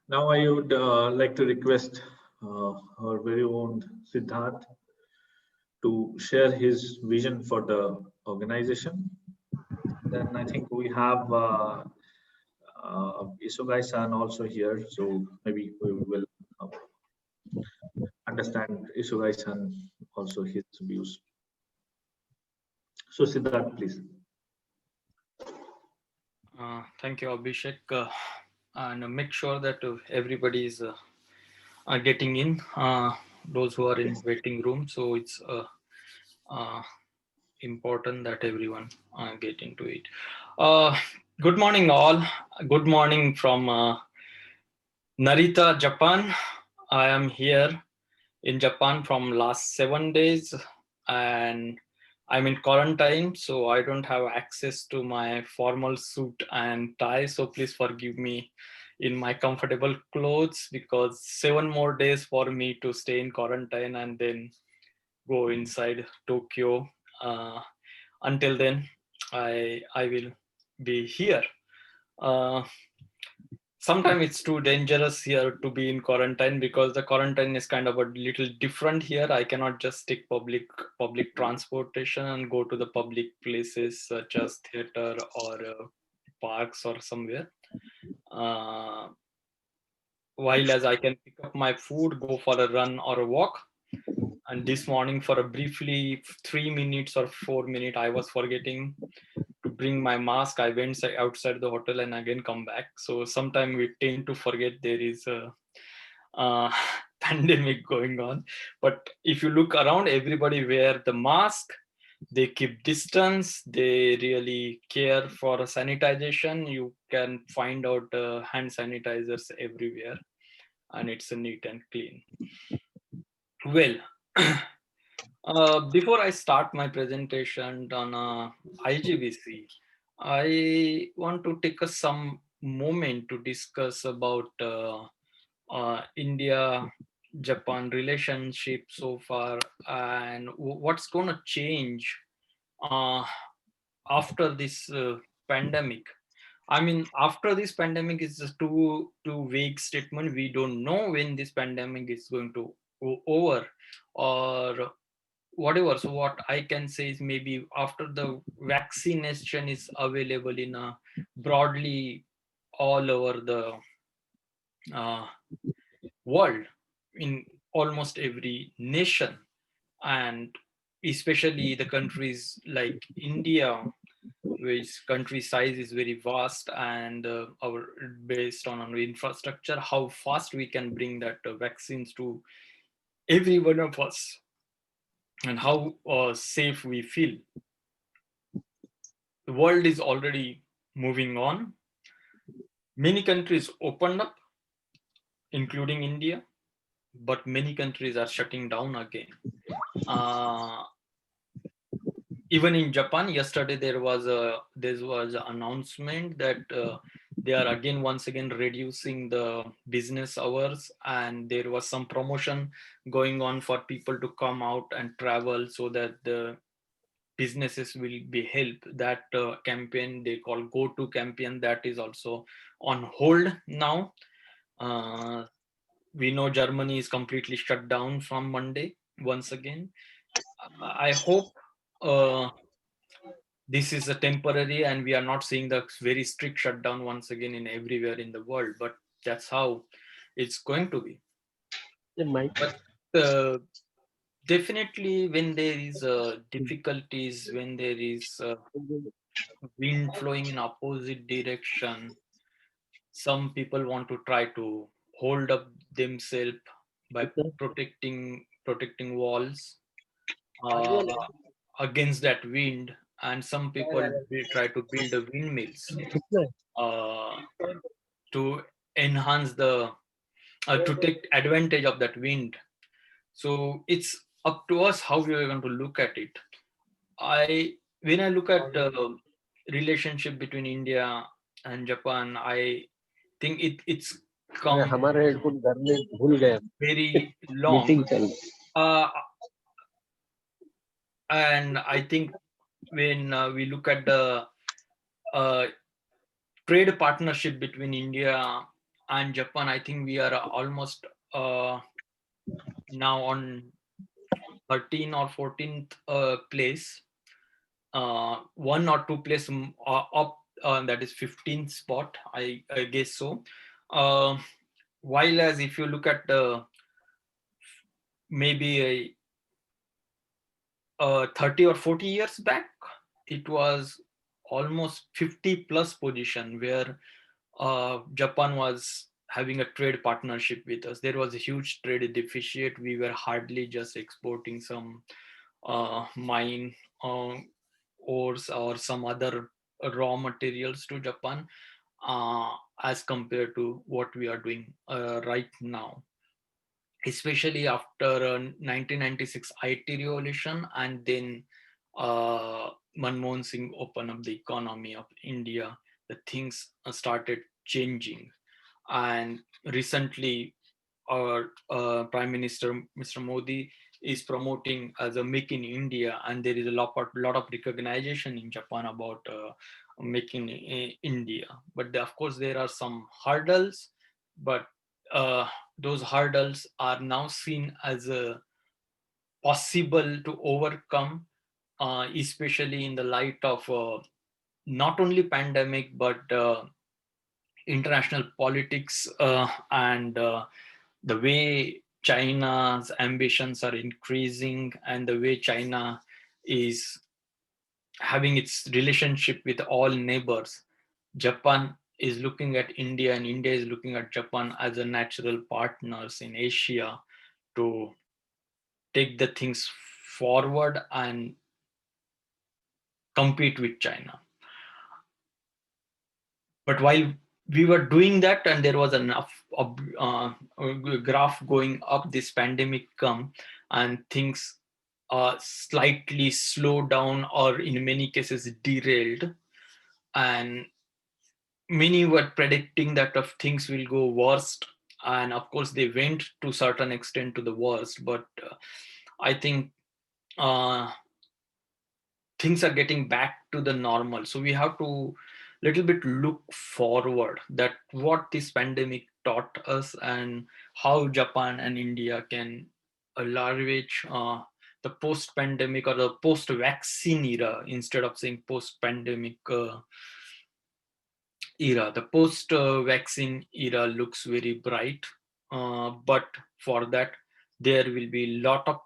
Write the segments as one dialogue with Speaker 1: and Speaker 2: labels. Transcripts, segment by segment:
Speaker 1: Now I would like to request our very own Siddharth to share his vision for the organization. Then I think we have Isugai-san also here, so maybe we will uh, understand Isugai-san also his views. So Siddharth, please.
Speaker 2: Thank you, Abhishek. And make sure that everybody is getting in, those who are in
Speaker 1: Yes.
Speaker 2: waiting room. So it's uh, important that everyone get into it. Uh, Good morning, all. Good morning from Narita, Japan. I am here in Japan from last 7 days, and I'm in quarantine, so I don't have access to my formal suit and tie. So please forgive me in my comfortable clothes because 7 more days for me to stay in quarantine and then go inside Tokyo. Uh, until then, I will be here. Uh, Sometimes it's too dangerous here to be in quarantine because the quarantine is kind of a little different here. I cannot just take public transportation and go to the public places such as theater or parks or somewhere. Uh, while as I can pick up my food, go for a run or a walk. And this morning, for a briefly 3 minutes or 4 minutes, I was forgetting to bring my mask. I went outside the hotel and again come back. So sometimes we tend to forget there is a uh, pandemic going on. But if you look around, everybody wear the mask. They keep distance. They really care for sanitization. You can find out hand sanitizers everywhere, and it's neat and clean. Well, before I start my presentation on IGBC, I want to take some moment to discuss about India-Japan relationship so far and what's going to change uh, after this pandemic. I mean, after this pandemic is a too vague statement. We don't know when this pandemic is going to go over or whatever. So what I can say is maybe after the vaccination is available in a broadly all over the uh, world in almost every nation, and especially the countries like India, which country size is very vast, and our based on our infrastructure, how fast we can bring that vaccines to every one of us, and how safe we feel. The world is already moving on. Many countries opened up, including India, but many countries are shutting down again. Uh, Even in Japan, yesterday there was an announcement that they are again once again reducing the business hours, and there was some promotion going on for people to come out and travel so that the businesses will be helped. That campaign they call Go To campaign, that is also on hold now. Uh, we know Germany is completely shut down from Monday once again. I hope uh, this is a temporary and we are not seeing the very strict shutdown once again in everywhere in the world, but that's how it's going to be. But uh, definitely when there is difficulties, when there is wind flowing in opposite direction, some people want to try to hold up themselves by protecting walls uh, against that wind, and some people will try to build a windmills uh, to enhance the to take advantage of that wind. So it's up to us how we are going to look at it. I When I look at the relationship between India and Japan, I think it's come
Speaker 3: हमारे headphone घर में भूल गए
Speaker 2: very long.
Speaker 3: Meeting चल
Speaker 2: Uh, and I think when we look at the uh, trade partnership between India and Japan, I think we are almost now on 13th or 14th place, one or two place up, that is 15th spot, I guess so. Uh, while as if you look at maybe a 30 or 40 years back, it was almost 50 plus position where Japan was having a trade partnership with us. There was a huge trade deficit. We were hardly just exporting some mine uh, ores or some other raw materials to Japan, uh, as compared to what we are doing right now, especially after 1996 IT revolution, and then Manmohan Singh opened up the economy of India. The things started changing, and recently our Prime Minister Mr. Modi is promoting as a Make in India, and there is a lot of recognition in Japan about Make in India. But of course, there are some hurdles, but uh, those hurdles are now seen as possible to overcome, especially in the light of not only pandemic but international politics, and the way China's ambitions are increasing, and the way China is having its relationship with all neighbors. Japan is looking at India, and India is looking at Japan as a natural partners in Asia to take the things forward and compete with China. But while we were doing that, and there was enough graph going up, this pandemic come, and things slightly slowed down, or in many cases derailed, and many were predicting that of things will go worst, and of course they went to certain extent to the worst, but I think uh, things are getting back to the normal. So we have to little bit look forward that what this pandemic taught us, and how Japan and India can leverage the post-pandemic or the post-vaccine era, instead of saying post-pandemic era. The post-vaccine era looks very bright, but for that there will be a lot of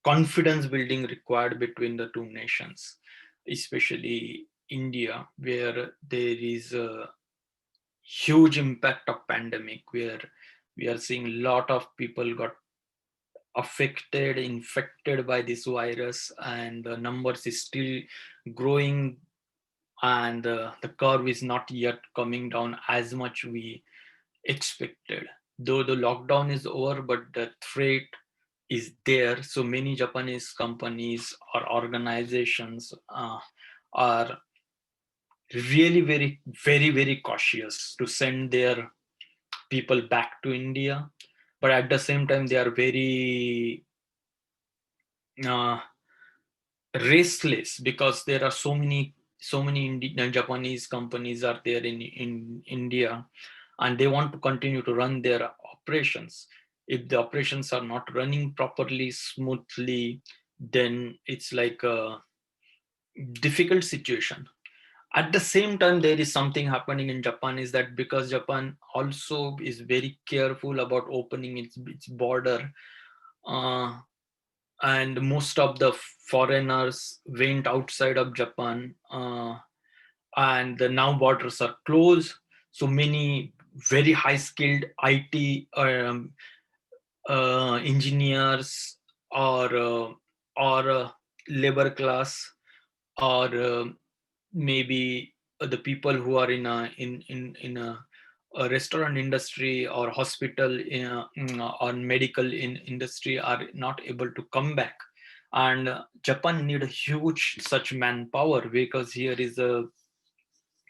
Speaker 2: confidence building required between the two nations, especially India, where there is a huge impact of pandemic, where we are seeing a lot of people got affected, infected by this virus, and the numbers is still growing, and the curve is not yet coming down as much we expected. Though the lockdown is over, but the threat is there. So many Japanese companies or organizations are really very cautious to send their people back to India. But at the same time, they are very uh, restless, because there are so many Japanese companies are there in India, and they want to continue to run their operations. If the operations are not running properly, smoothly, then it's like a difficult situation. At the same time, there is something happening in Japan, is that because Japan also is very careful about opening its border, uh, and most of the foreigners went outside of Japan, and the now borders are closed. So many very high skilled IT engineers, or labor class, or maybe the people who are in a restaurant industry or hospital or medical industry are not able to come back, and Japan need a huge such manpower, because here is a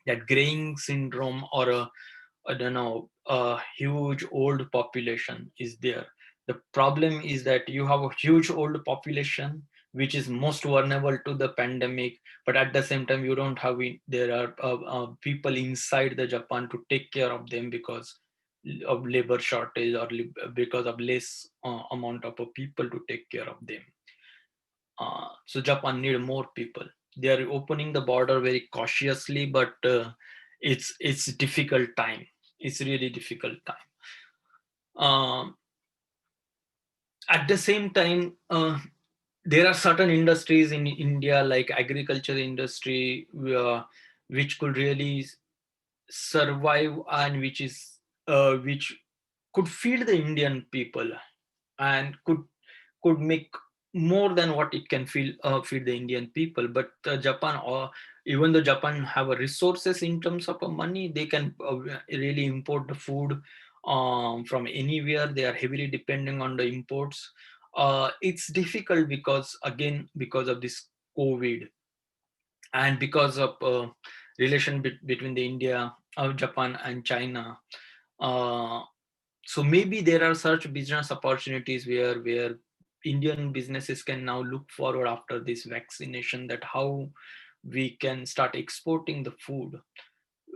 Speaker 2: that graying syndrome, or a, I don't know, a huge old population is there. The problem is that you have a huge old population which is most vulnerable to the pandemic, but at the same time you don't have there are people inside the Japan to take care of them, because of labor shortage or because of less amount of people to take care of them. So Japan need more people. They are opening the border very cautiously, but it's difficult time. It's really difficult time. At the same time, there are certain industries in India, like agriculture industry, which could really survive, and which could feed the Indian people, and could make more than what it can feed the Indian people. But Japan, or even though Japan have a resources in terms of money, they can really import the food from anywhere. They are heavily depending on the imports. It's difficult because, again, because of this COVID, and because of relation between the India, Japan and China. Uh, so maybe there are such business opportunities where Indian businesses can now look forward after this vaccination, that how we can start exporting the food.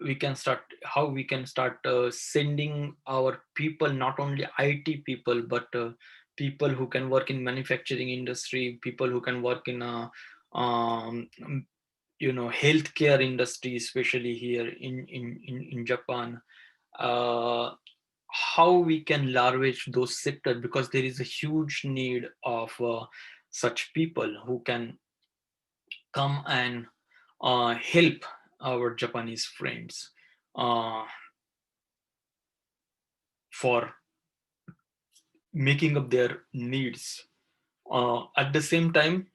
Speaker 2: We can start how we can start sending our people, not only IT people, but people who can work in manufacturing industry, people who can work in um, healthcare industry, especially here in Japan. uh, how we can leverage those sectors, because there is a huge need of such people who can come and help our Japanese friends uh, for making up their needs. At the same time,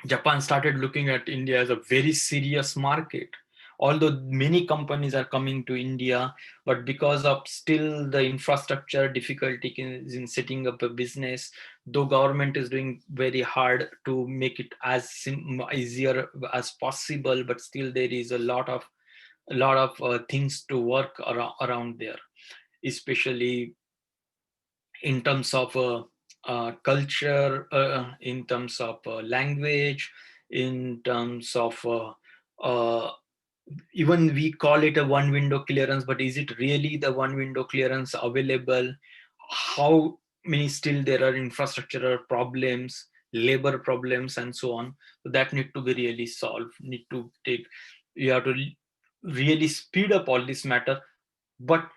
Speaker 2: Japan started looking at India as a very serious market. Although many companies are coming to India, but because of still the infrastructure difficulty in setting up a business, though government is doing very hard to make it as easier as possible, but still there is a lot of things to work around there, especially in terms of culture, in terms of language, in terms of even we call it a one window clearance, but is it really the one window clearance available? How many still there are infrastructural problems, labor problems, and so on. So that need to be really solved. You have to really speed up all this matter, but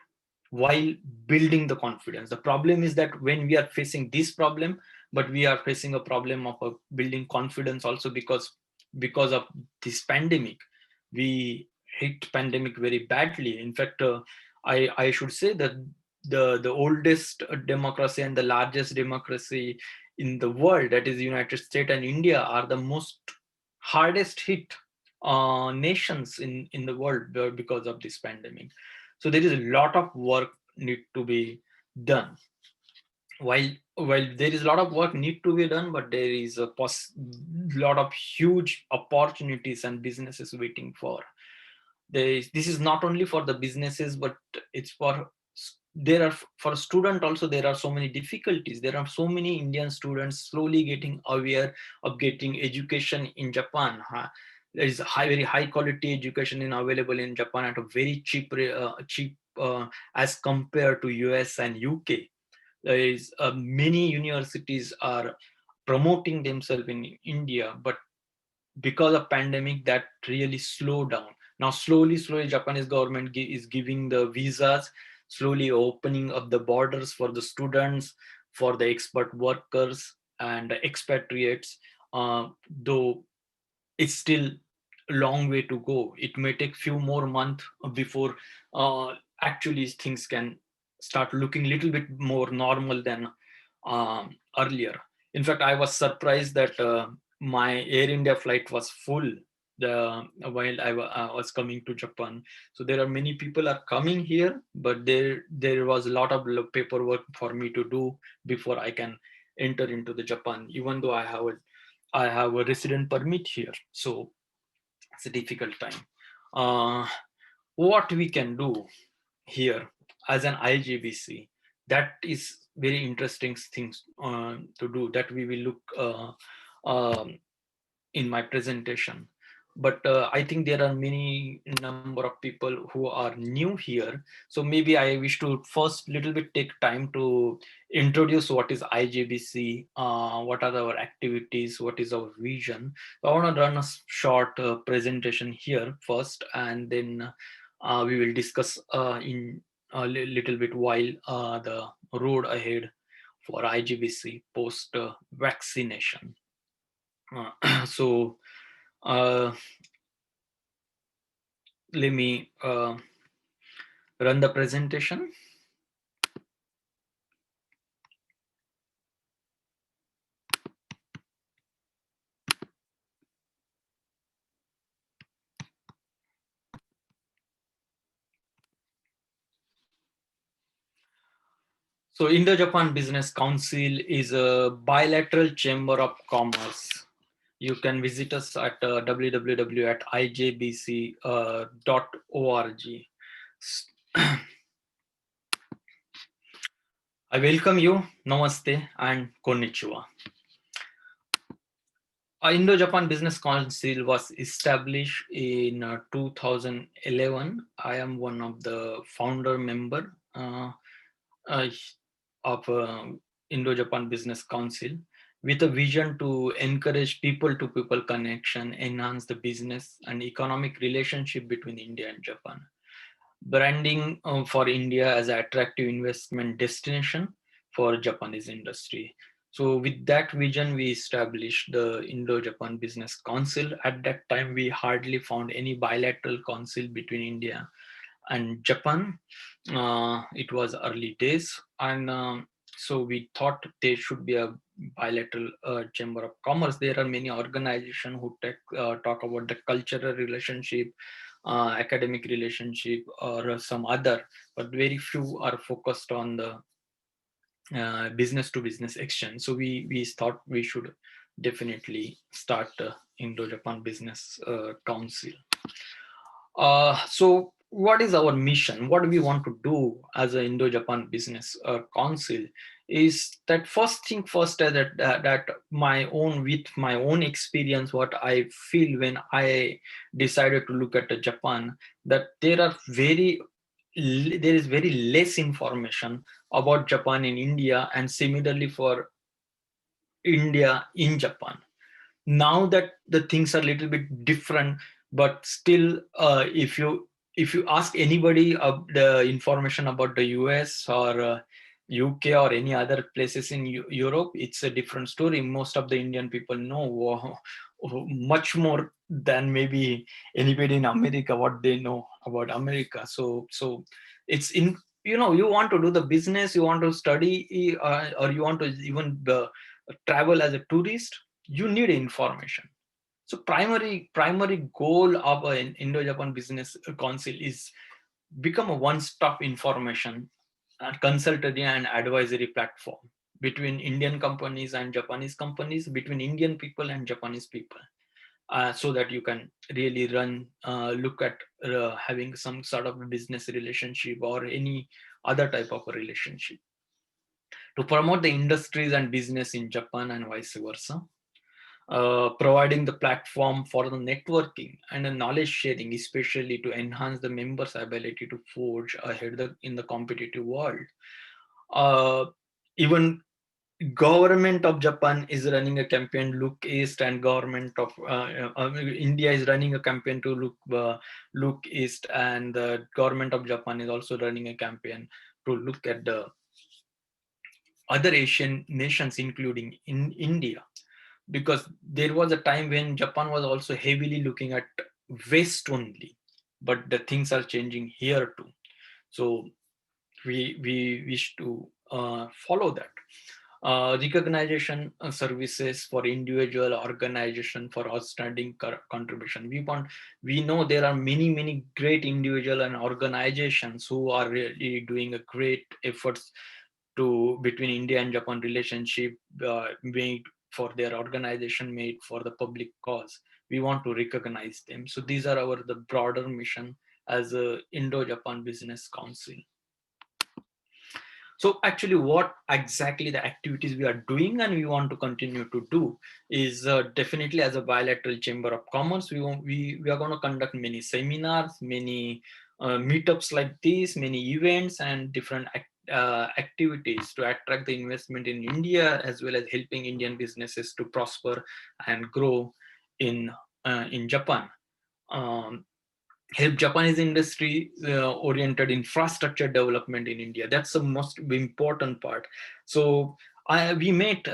Speaker 2: while building the confidence. The problem is that when we are facing this problem, but we are facing a problem of building confidence also, because of this pandemic. We hit pandemic very badly. In fact, I should say that the oldest democracy and the largest democracy in the world, that is United States and India, are the most hardest hit nations in the world because of this pandemic. So there is a lot of work need to be done. While there is a lot of work need to be done, but there is a lot of huge opportunities and businesses waiting for. This is not only for the businesses, but it's there are for student also. There are so many difficulties. There are so many Indian students slowly getting aware of getting education in Japan. There is very high quality education available in Japan at a very cheap as compared to US and UK. There is many universities are promoting themselves in India, but because of pandemic, that really slowed down. Now slowly Japanese government is giving the visas, slowly opening up the borders for the students, for the expert workers and expatriates. Though it's still a long way to go. It may take few more months before actually things can start looking a little bit more normal than earlier. In fact, I was surprised that my Air India flight was full while I was coming to Japan. So there are many people are coming here, but there was a lot of paperwork for me to do before I can enter into the Japan, even though I have a resident permit here. So it's a difficult time. What we can do here as an IJBC, that is very interesting things to do, that we will look in my presentation. but I think there are many number of people who are new here. So maybe I wish to first little bit take time to introduce what is IJBC, what are our activities, what is our vision. So I want to run a short presentation here first, and then we will discuss in a little bit while the road ahead for IJBC post vaccination. So uh, let me run the presentation. So Indo-Japan Business Council is a bilateral chamber of commerce. You can visit us at www.ijbc.org. I welcome you, Namaste and Konnichiwa. Indo-Japan Business Council was established in 2011. I am one of the founder member uh, of Indo-Japan Business Council, with a vision to encourage people-to-people connection, enhance the business and economic relationship between India and Japan. Branding for India as an attractive investment destination for Japanese industry. So with that vision, we established the Indo-Japan Business Council. At that time, we hardly found any bilateral council between India and Japan. It was early days, and so we thought there should be a bilateral chamber of commerce. There are many organizations who talk about the cultural relationship, academic relationship, or some other, but very few are focused on the business to business exchange. So we thought we should definitely start Indo-Japan Business Council. So what is our mission? What do we want to do as an Indo-Japan Business Council? Is that first thing first, that with my own experience, what I feel when I decided to look at Japan, that there is very less information about Japan in India, and similarly for India in Japan. Now that the things are a little bit different, but still if you ask anybody the information about the US or UK or any other places in Europe, it's a different story. Most of the Indian people know much more than maybe anybody in America what they know about America. So it's in, you want to do the business, you want to study, or you want to even travel as a tourist, you need information. So primary goal of an Indo-Japan Business Council is become a one-stop information and consultancy and advisory platform between Indian companies and Japanese companies, between Indian people and Japanese people, so that you can really look at having some sort of a business relationship or any other type of a relationship, to promote the industries and business in Japan and vice versa. Providing the platform for the networking and the knowledge sharing, especially to enhance the members' ability to forge ahead in the competitive world. Even government of Japan is running a campaign, Look East, and government of India is running a campaign to look East, and the government of Japan is also running a campaign to look at the other Asian nations, including in India, because there was a time when Japan was also heavily looking at West only, but the things are changing here too. So we wish to follow that. Recognition services for individual organization for outstanding contribution. We know there are many great individual and organizations who are really doing a great efforts to between India and Japan relationship, made for their organization, made for the public cause. We want to recognize them. So these are the broader mission as a Indo-Japan Business Council. So actually what exactly the activities we are doing and we want to continue to do is definitely as a bilateral chamber of commerce, we are going to conduct many seminars, many meetups like this, many events and different activities to attract the investment in India, as well as helping Indian businesses to prosper and grow in Japan. Help Japanese industry oriented infrastructure development in India. That's the most important part. So we met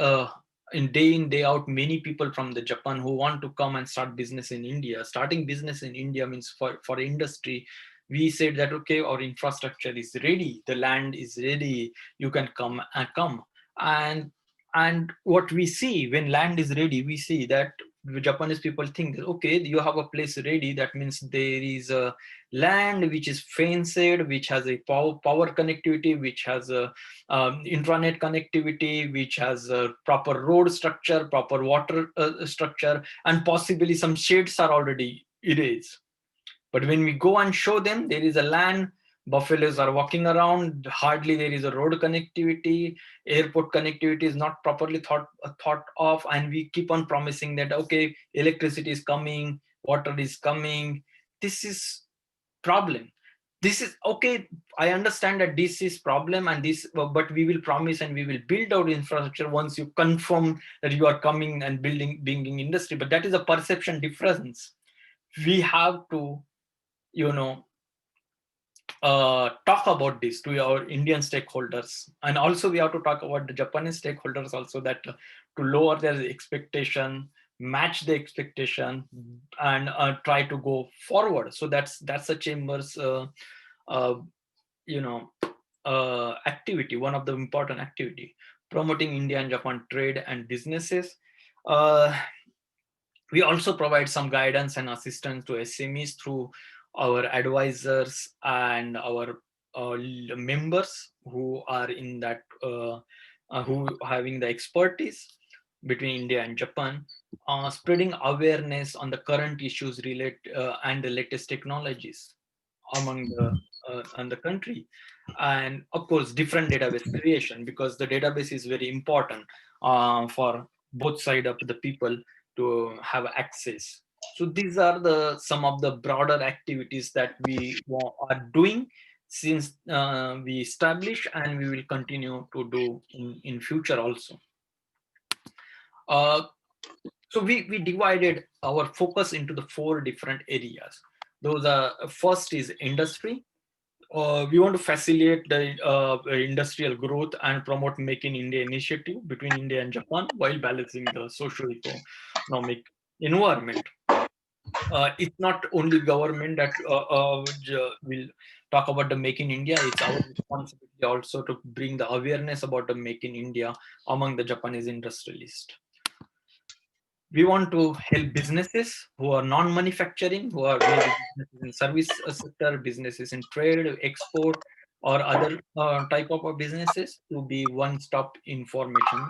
Speaker 2: in day out many people from the Japan who want to come and start business in India. Starting business in India means for industry, we said that okay, our infrastructure is ready, the land is ready, you can come and what we see when land is ready, we see that the Japanese people think that okay, you have a place ready, that means there is a land which is fenced, which has a power connectivity, which has a intranet connectivity, which has a proper road structure, proper water structure, and possibly some shades are already erased. But when we go and show them, there is a land, buffaloes are walking around, hardly there is a road connectivity, airport connectivity is not properly thought of, and we keep on promising that okay, electricity is coming, water is coming. This is problem. This is okay, I understand that this is problem and this, but we will promise and we will build out infrastructure once you confirm that you are coming and being industry. But that is a perception difference. We have to, you know, talk about this to our Indian stakeholders, and also we have to talk about the Japanese stakeholders also, that to lower their expectation, match the expectation, and try to go forward. So that's the chamber's uh, you know activity, one of the important activity, promoting India and Japan trade and businesses. uh, we also provide some guidance and assistance to SMEs through our advisors and our members who are in that, who having the expertise between India and Japan, spreading awareness on the current issues and the latest technologies among the country, and of course different database creation, because the database is very important for both side of the people to have access. So these are some of the broader activities that we are doing since we established, and we will continue to do in future also. So we divided our focus into the 4 different areas. Those are, first is industry. We want to facilitate the industrial growth and promote Make in India initiative between India and Japan while balancing the socio-economic environment. It's not only government that will talk about the Make in India. It's our responsibility also to bring the awareness about the Make in India among the Japanese industrialists. We want to help businesses who are non-manufacturing, who are maybe businesses in service sector, businesses in trade, export, or other type of businesses, to be one-stop information,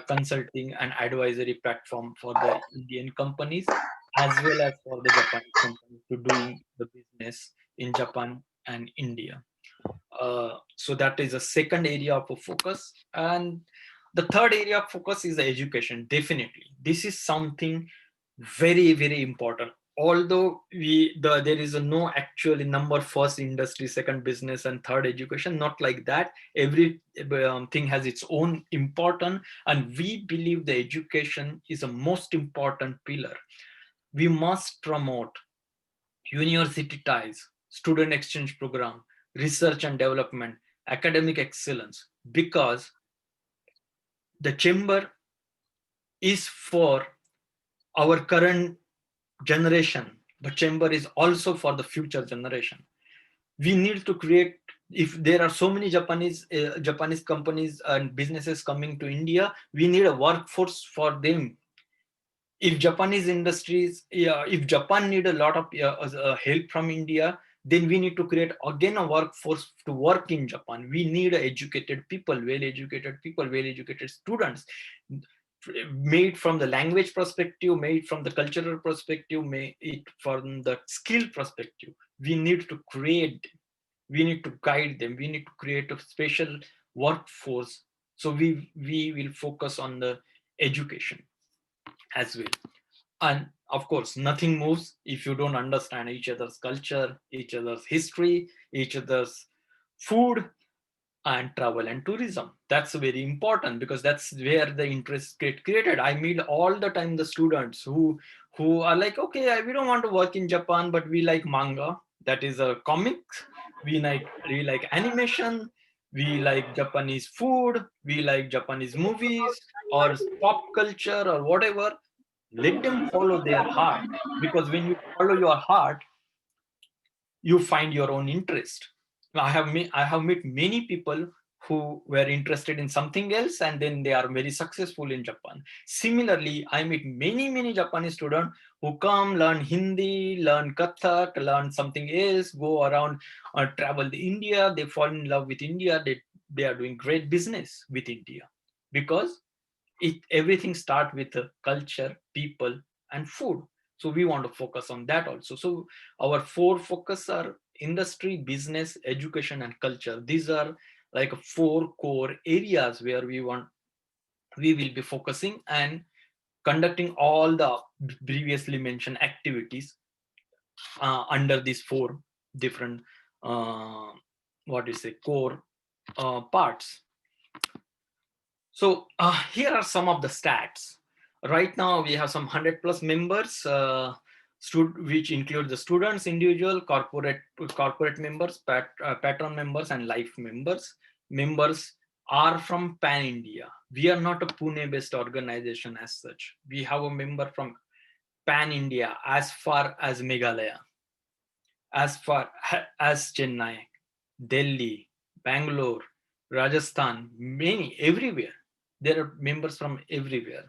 Speaker 2: consulting and advisory platform for the Indian companies as well as for the Japanese companies to doing the business in Japan and India. So that is a second area of focus. And the third area of focus is the education. Definitely, this is something very, very important. Although there is no actually number, first industry, second business, and third education, not like that. Every thing has its own important, and we believe the education is the most important pillar. We must promote university ties, student exchange program, research and development, academic excellence, because the chamber is for our current generation, but chamber is also for the future generation. We need to create, if there are so many Japanese companies and businesses coming to India, we need a workforce for them. If Japanese industries, if Japan need a lot of help from India, then we need to create again a workforce to work in Japan. We need educated people, well-educated students, made from the language perspective, made from the cultural perspective, made it from the skill perspective. We need to create, we need to guide them, we need to create a special workforce. So we will focus on the education as well. And of course, nothing moves if you don't understand each other's culture, each other's history, each other's food, and travel and tourism. That's very important, because that's where the interest get created. I meet all the time the students who are like, okay, we don't want to work in Japan, but we like manga, that is a comics. We like animation, we like Japanese food, we like Japanese movies or pop culture or whatever. Let them follow their heart, because when you follow your heart, you find your own interest. I have met many people who were interested in something else, and then they are very successful in Japan. Similarly, I meet many Japanese students who come, learn Hindi, learn Kathak, learn something else, go around, travel to India. They fall in love with India. They are doing great business with India, because everything start with culture, people, and food. So we want to focus on that also. So our four focus are industry, business, education, and culture. These are like four core areas where we will be focusing and conducting all the previously mentioned activities under these four different core parts. So here are some of the stats. Right now we have some 100 plus members, which include the students, individual, corporate members, patron members, and life members. Members are from Pan India. We are not a Pune-based organization as such. We have a member from Pan India, as far as Meghalaya, as far as Chennai, Delhi, Bangalore, Rajasthan, many, everywhere. There are members from everywhere.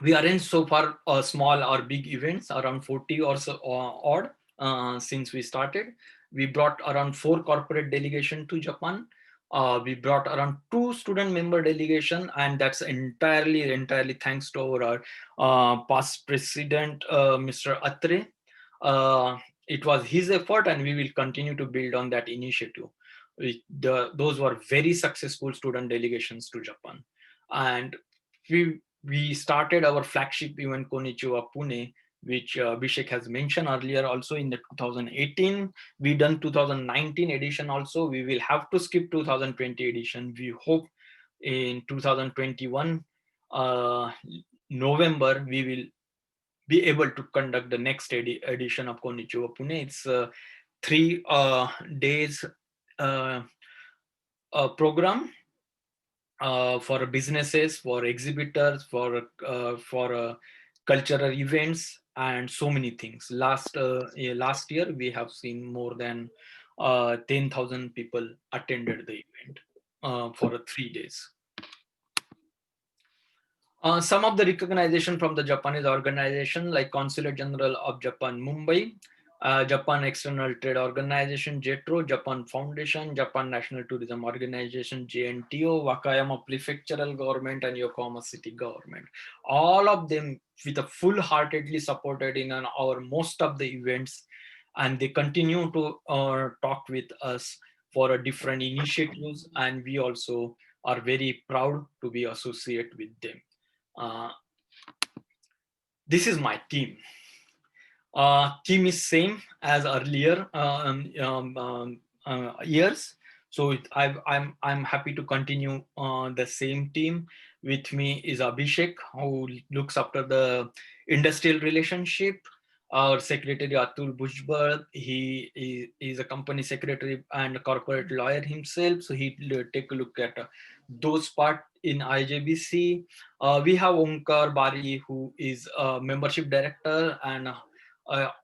Speaker 2: We arrange so far small or big events, around 40 or so odd since we started. We brought around 4 corporate delegation to Japan. We brought around 2 student member delegation, and that's entirely thanks to our past president, Mr. Atre. It was his effort, and we will continue to build on that initiative. Those were very successful student delegations to Japan. And we started our flagship event, Konichiwa Pune, which Abhishek has mentioned earlier also in the 2018. We done 2019 edition also. We will have to skip 2020 edition. We hope in 2021 November we will be able to conduct the next edition of Konichiwa Pune. It's 3 days program for businesses, for exhibitors, for cultural events, and so many things. Last year we have seen more than 10,000 people attended the event for 3 days. Some of the recognition from the Japanese organization, like Consulate General of Japan, Mumbai, Japan External Trade Organization, JETRO, Japan Foundation, Japan National Tourism Organization, JNTO, Wakayama Prefectural Government, and Yokohama City Government. All of them with a full-heartedly supported in our most of the events, and they continue to talk with us for different initiatives, and we also are very proud to be associated with them. This is my team. Team is same as earlier years, so I'm happy to continue the same team. With me is Abhishek, who looks after the industrial relationship. Our secretary Atul Bhujbal, he is a company secretary and a corporate lawyer himself, so he take a look at those part in IJBC. We have Omkar Bari, who is a membership director, and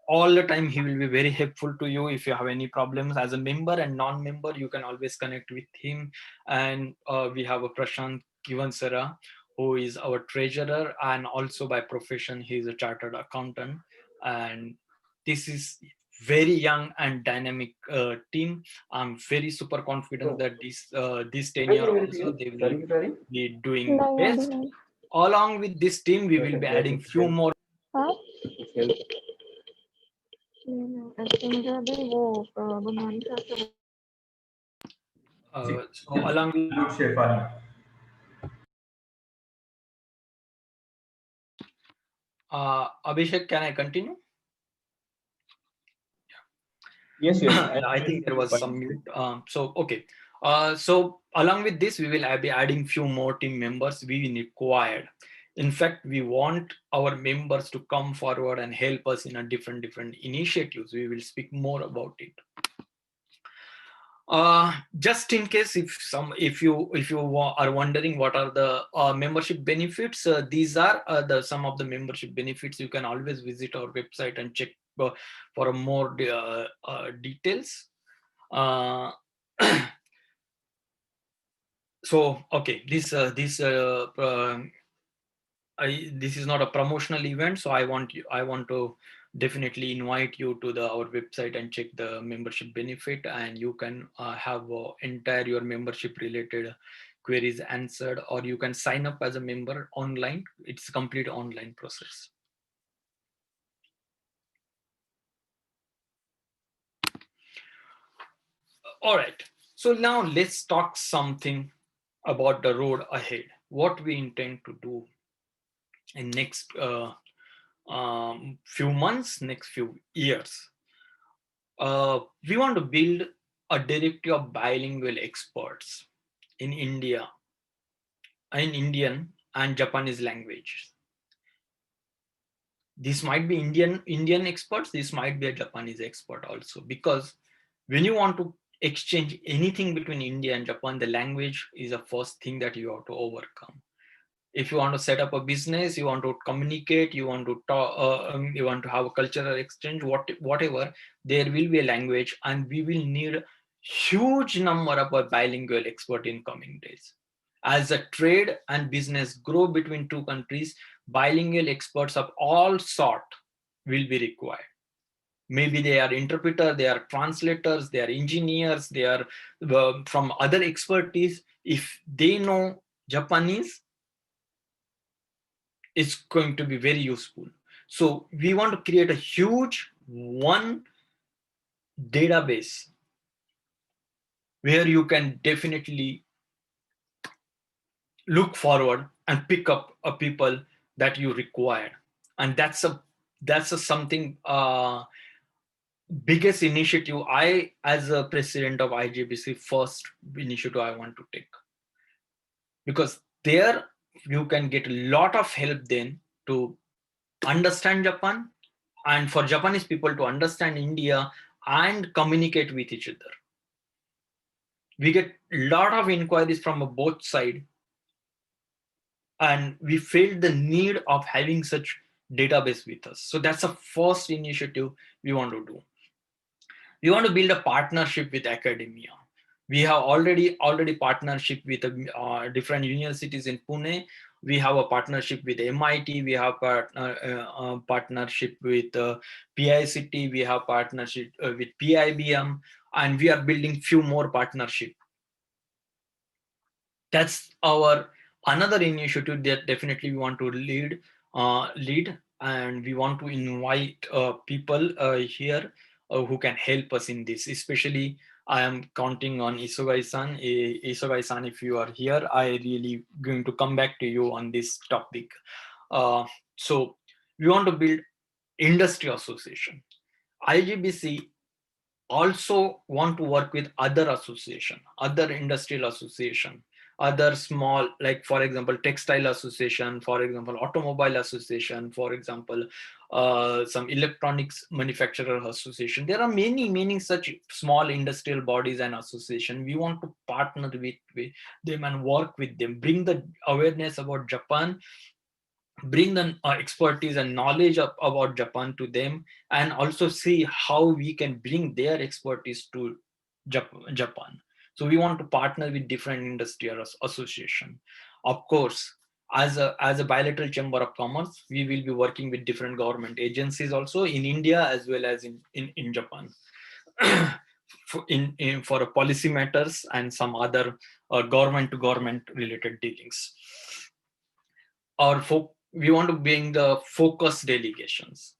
Speaker 2: all the time he will be very helpful to you. If you have any problems as a member and non-member, you can always connect with him. And we have a Prashant Kivansara, who is our treasurer, and also by profession he is a chartered accountant. And this is very young and dynamic team. I'm very super confident that this tenure also they will be doing best. Along with this team, we will be adding few more. So along with Abhishek, can I continue?
Speaker 1: Yes, yes.
Speaker 2: I think there was some mute. Okay. So along with this, we will be adding few more team members we required. In fact, we want our members to come forward and help us in a different initiatives. We will speak more about it. Just in case if you are wondering what are the membership benefits, these are some of the membership benefits. You can always visit our website and check for more details. So okay, this is not a promotional event, so I want to definitely invite you to our website and check the membership benefit, and you can have entire your membership related queries answered, or you can sign up as a member online. It's a complete online process. All right, so now let's talk something about the road ahead, what we intend to do in next few months, next few years. We want to build a directory of bilingual experts in India, in Indian and Japanese language. This might be Indian experts, this might be a Japanese expert also, because when you want to exchange anything between India and Japan, the language is the first thing that you have to overcome. If you want to set up a business, you want to communicate, you want to talk, you want to have a cultural exchange, whatever, there will be a language, and we will need huge number of bilingual expert in coming days. As a trade and business grow between two countries, bilingual experts of all sort will be required. Maybe they are interpreter, they are translators, they are engineers, they are from other expertise. If they know Japanese, it's going to be very useful. So we want to create a huge one database where you can definitely look forward and pick up people that you require. And that's a something biggest initiative I, as a president of IJBC, first initiative I want to take, because there you can get a lot of help then to understand Japan, and for Japanese people to understand India and communicate with each other. We get a lot of inquiries from both sides, and we felt the need of having such database with us. So that's the first initiative we want to do. We want to build a partnership with academia. We have already partnership with different universities in Pune. We have a partnership with MIT. We have partnership with PICT. We have partnership with PIBM, and we are building few more partnership. That's our another initiative that definitely we want to lead, and we want to invite people here who can help us in this. Especially, I am counting on Isogai-san. Isogai-san, if you are here, I really going to come back to you on this topic. So we want to build industry association. IJBC also want to work with other association, other industrial association, other small, like for example textile association, for example automobile association, for example some electronics manufacturer association. There are many such small industrial bodies and association. We want to partner with them and work with them, bring the awareness about Japan, bring the expertise and knowledge about Japan to them, and also see how we can bring their expertise to Japan. So we want to partner with different industrial association. Of course, as a bilateral chamber of commerce, we will be working with different government agencies also in India as well as in Japan. For policy matters and some other government to government related dealings. We want to bring the focus delegations,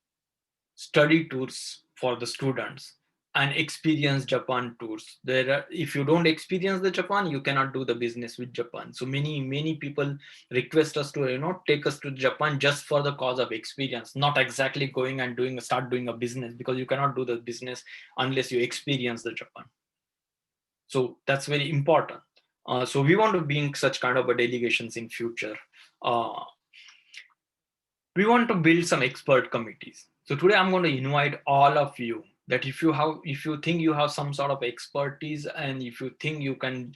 Speaker 2: study tours for the students, and experience Japan tours. If you don't experience the Japan, you cannot do the business with Japan. So many people request us to take us to Japan just for the cause of experience, not exactly going and start doing a business, because you cannot do the business unless you experience the Japan. So that's very important. So we want to bring such kind of a delegations in future. We want to build some expert committees. So today I'm going to invite all of you that if you think you have some sort of expertise, and if you think you can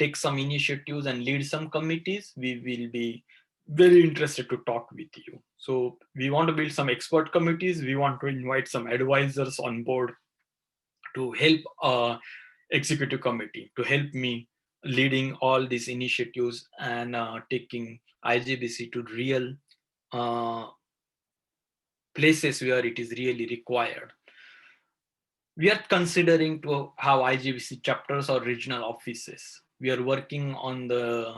Speaker 2: take some initiatives and lead some committees, we will be very interested to talk with you. So we want to build some expert committees. We want to invite some advisors on board to help executive committee, to help me leading all these initiatives and taking IJBC to real places where it is really required. We are considering to have IJBC chapters or regional offices. We are working on the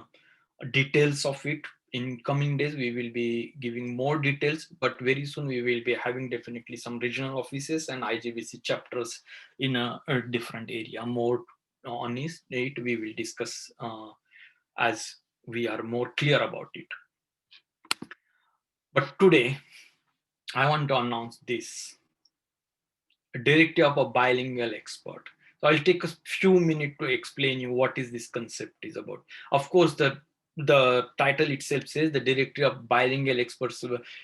Speaker 2: details of it. In coming days, we will be giving more details, but very soon we will be having definitely some regional offices and IJBC chapters in a different area. More on it, we will discuss as we are more clear about it. But today, I want to announce this directive of a bilingual expert. So I'll take a few minutes to explain you what is this concept is about. Of course, the title itself says the directive of bilingual experts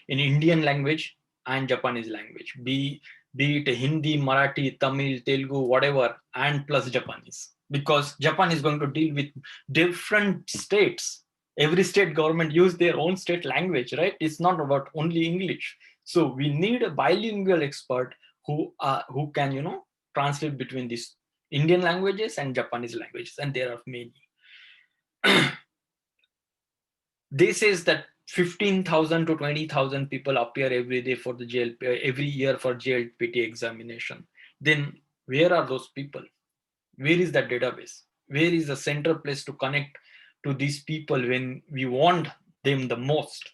Speaker 2: in Indian language and Japanese language, be it Hindi, Marathi, Tamil, Telugu, whatever, and plus Japanese, because Japan is going to deal with different states. Every state government use their own state language, right? It's not about only English. So we need a bilingual expert who can translate between these Indian languages and Japanese languages, and there are many. They says that 15,000 to 20,000 people appear every day for the every year for JLPT examination. Then where are those people? Where is that database? Where is the central place to connect to these people when we want them the most?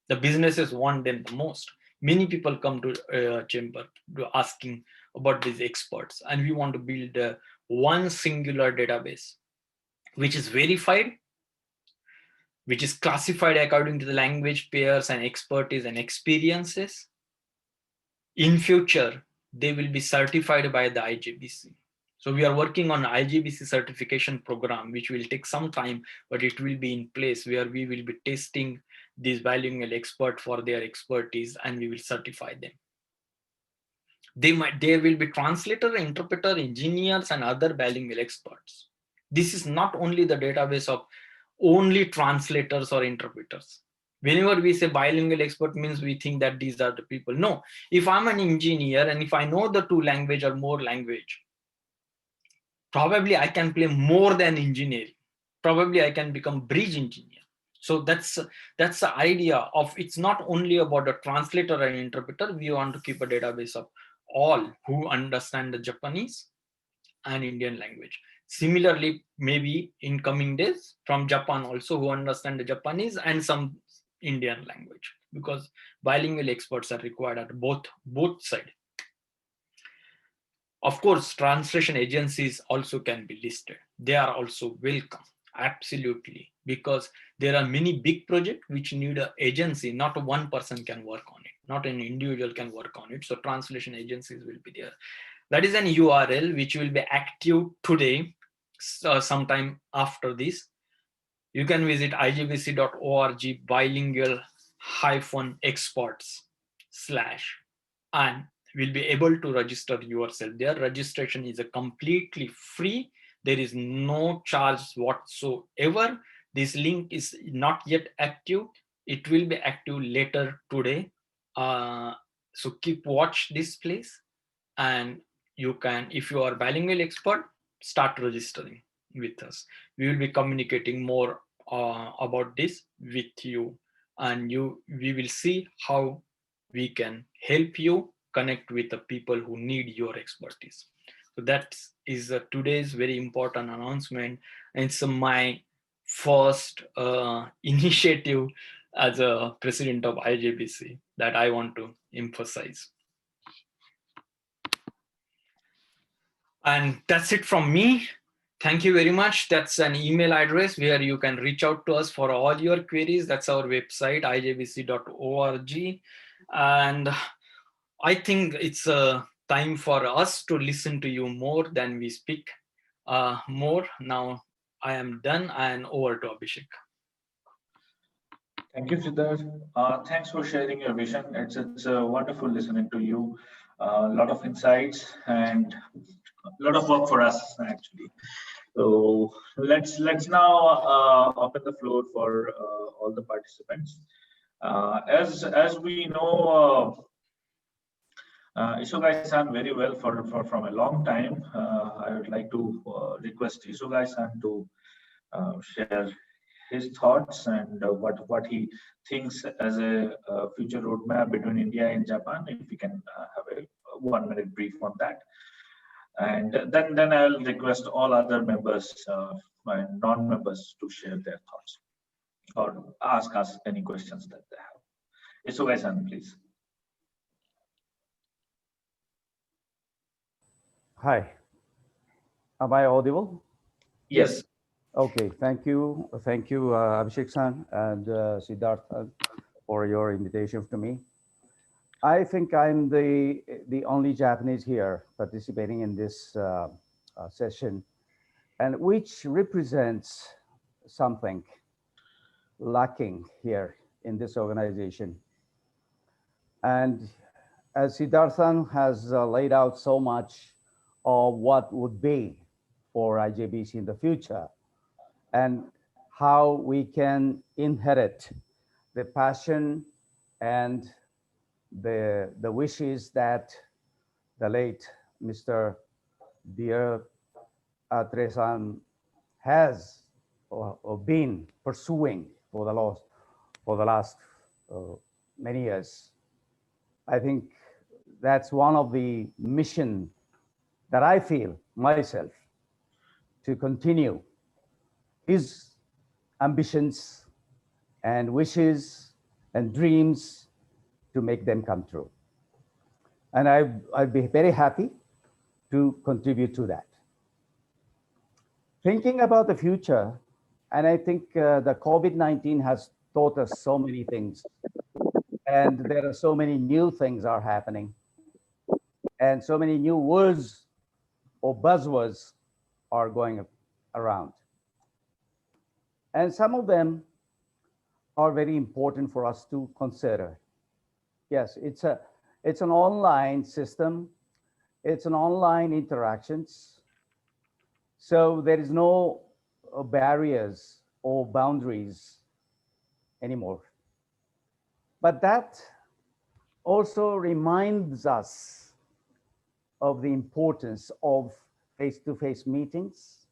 Speaker 2: The businesses want them the most. Many people come to chamber to asking about these experts, and we want to build one singular database which is verified, which is classified according to the language pairs and expertise and experiences. In future, they will be certified by the IJBC. So we are working on IJBC certification program, which will take some time, but it will be in place where we will be testing these bilingual experts for their expertise, and we will certify them. There will be translator, interpreter, engineers, and other bilingual experts. This is not only the database of only translators or interpreters. Whenever we say bilingual expert means we think that these are the people. No, if I'm an engineer and if I know the two language or more language, probably I can play more than engineering. Probably I can become bridge engineer. So that's the idea of, it's not only about a translator and interpreter. We want to keep a database of all who understand the Japanese and Indian language. Similarly, maybe in coming days from Japan also who understand the Japanese and some Indian language, because bilingual experts are required at both sides. Of course, translation agencies also can be listed. They are also welcome, absolutely, because there are many big projects which need an agency. Not one person can work on it. Not an individual can work on it. So translation agencies will be there. That is an URL which will be active today, sometime after this. You can visit ijbc.org bilingual-experts/ and will be able to register yourself. Their registration is completely free. There is no charge whatsoever. This link is not yet active. It will be active later today. So keep watch this place, and you can, if you are bilingual expert, start registering with us. We will be communicating more about this with you, and we will see how we can help you connect with the people who need your expertise. So that is today's very important announcement. And it's my first initiative as a president of IJBC that I want to emphasize. And that's it from me. Thank you very much. That's an email address where you can reach out to us for all your queries. That's our website, ijbc.org. And I think it's time for us to listen to you more than we speak more. Now I am done, and over to Abhishek.
Speaker 1: Thank you, Siddharth. Thanks for sharing your vision. It's wonderful listening to you. A lot of insights and a lot of work for us actually. So let's now open the floor for all the participants. As we know, Isogai-san very well for from a long time. I would like to request Isogai-san to share his thoughts and what he thinks as a future roadmap between India and Japan. If we can have a 1 minute brief on that, and then I'll request all other members and non-members to share their thoughts or ask us any questions that they have. Isogai-san, please.
Speaker 3: Hi, am I audible?
Speaker 1: Yes.
Speaker 3: Okay, thank you, Abhishek-san and Siddharth for your invitation to me. I think I'm the only Japanese here participating in this session, and which represents something lacking here in this organization. And as Siddharthan has laid out so much of what would be for IJBC in the future, and how we can inherit the passion and the wishes that the late Mr. Dear Tresan has or been pursuing for the last many years. I think that's one of the mission that I feel myself to continue his ambitions and wishes and dreams to make them come true. And I'd be very happy to contribute to that. Thinking about the future, and I think the COVID-19 has taught us so many things, and there are so many new things are happening, and so many new words or buzzwords are going around. And some of them are very important for us to consider. Yes, it's an online system. It's an online interactions. So there is no barriers or boundaries anymore. But that also reminds us of the importance of face-to-face meetings,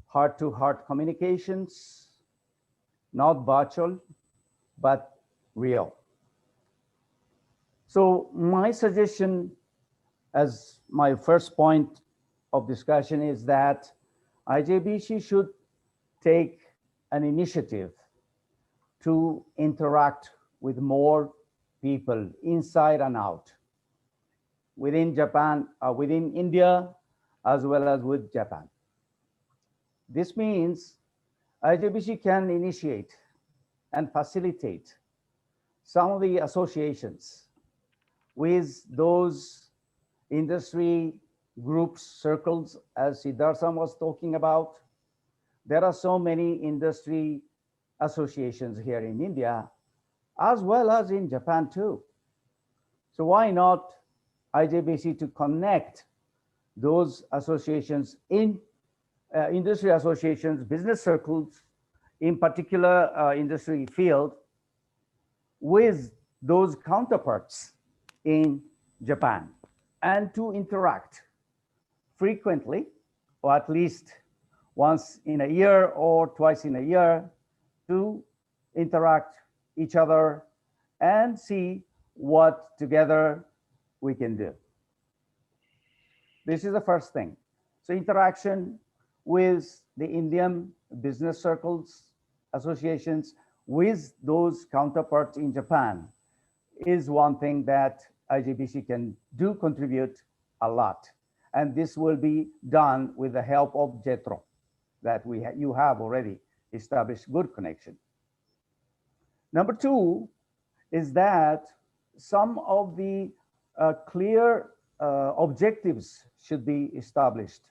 Speaker 3: heart-to-heart communications, not virtual, but real. So my suggestion as my first point of discussion is that IJBC should take an initiative to interact with more people inside and out, within Japan, within India, as well as with Japan. This means IJBC can initiate and facilitate some of the associations with those industry groups, circles, as Siddhartha was talking about. There are so many industry associations here in India, as well as in Japan too. So why not IJBC to connect those associations in industry associations, business circles, in particular industry field, with those counterparts in Japan, and to interact frequently, or at least once in a year or twice in a year, to interact each other and see what together we can do. This is the first thing. So interaction with the Indian business circles, associations, with those counterparts in Japan is one thing that IJBC can do contribute a lot. And this will be done with the help of JETRO that you have already established good connection. Number two is that some of the clear objectives should be established.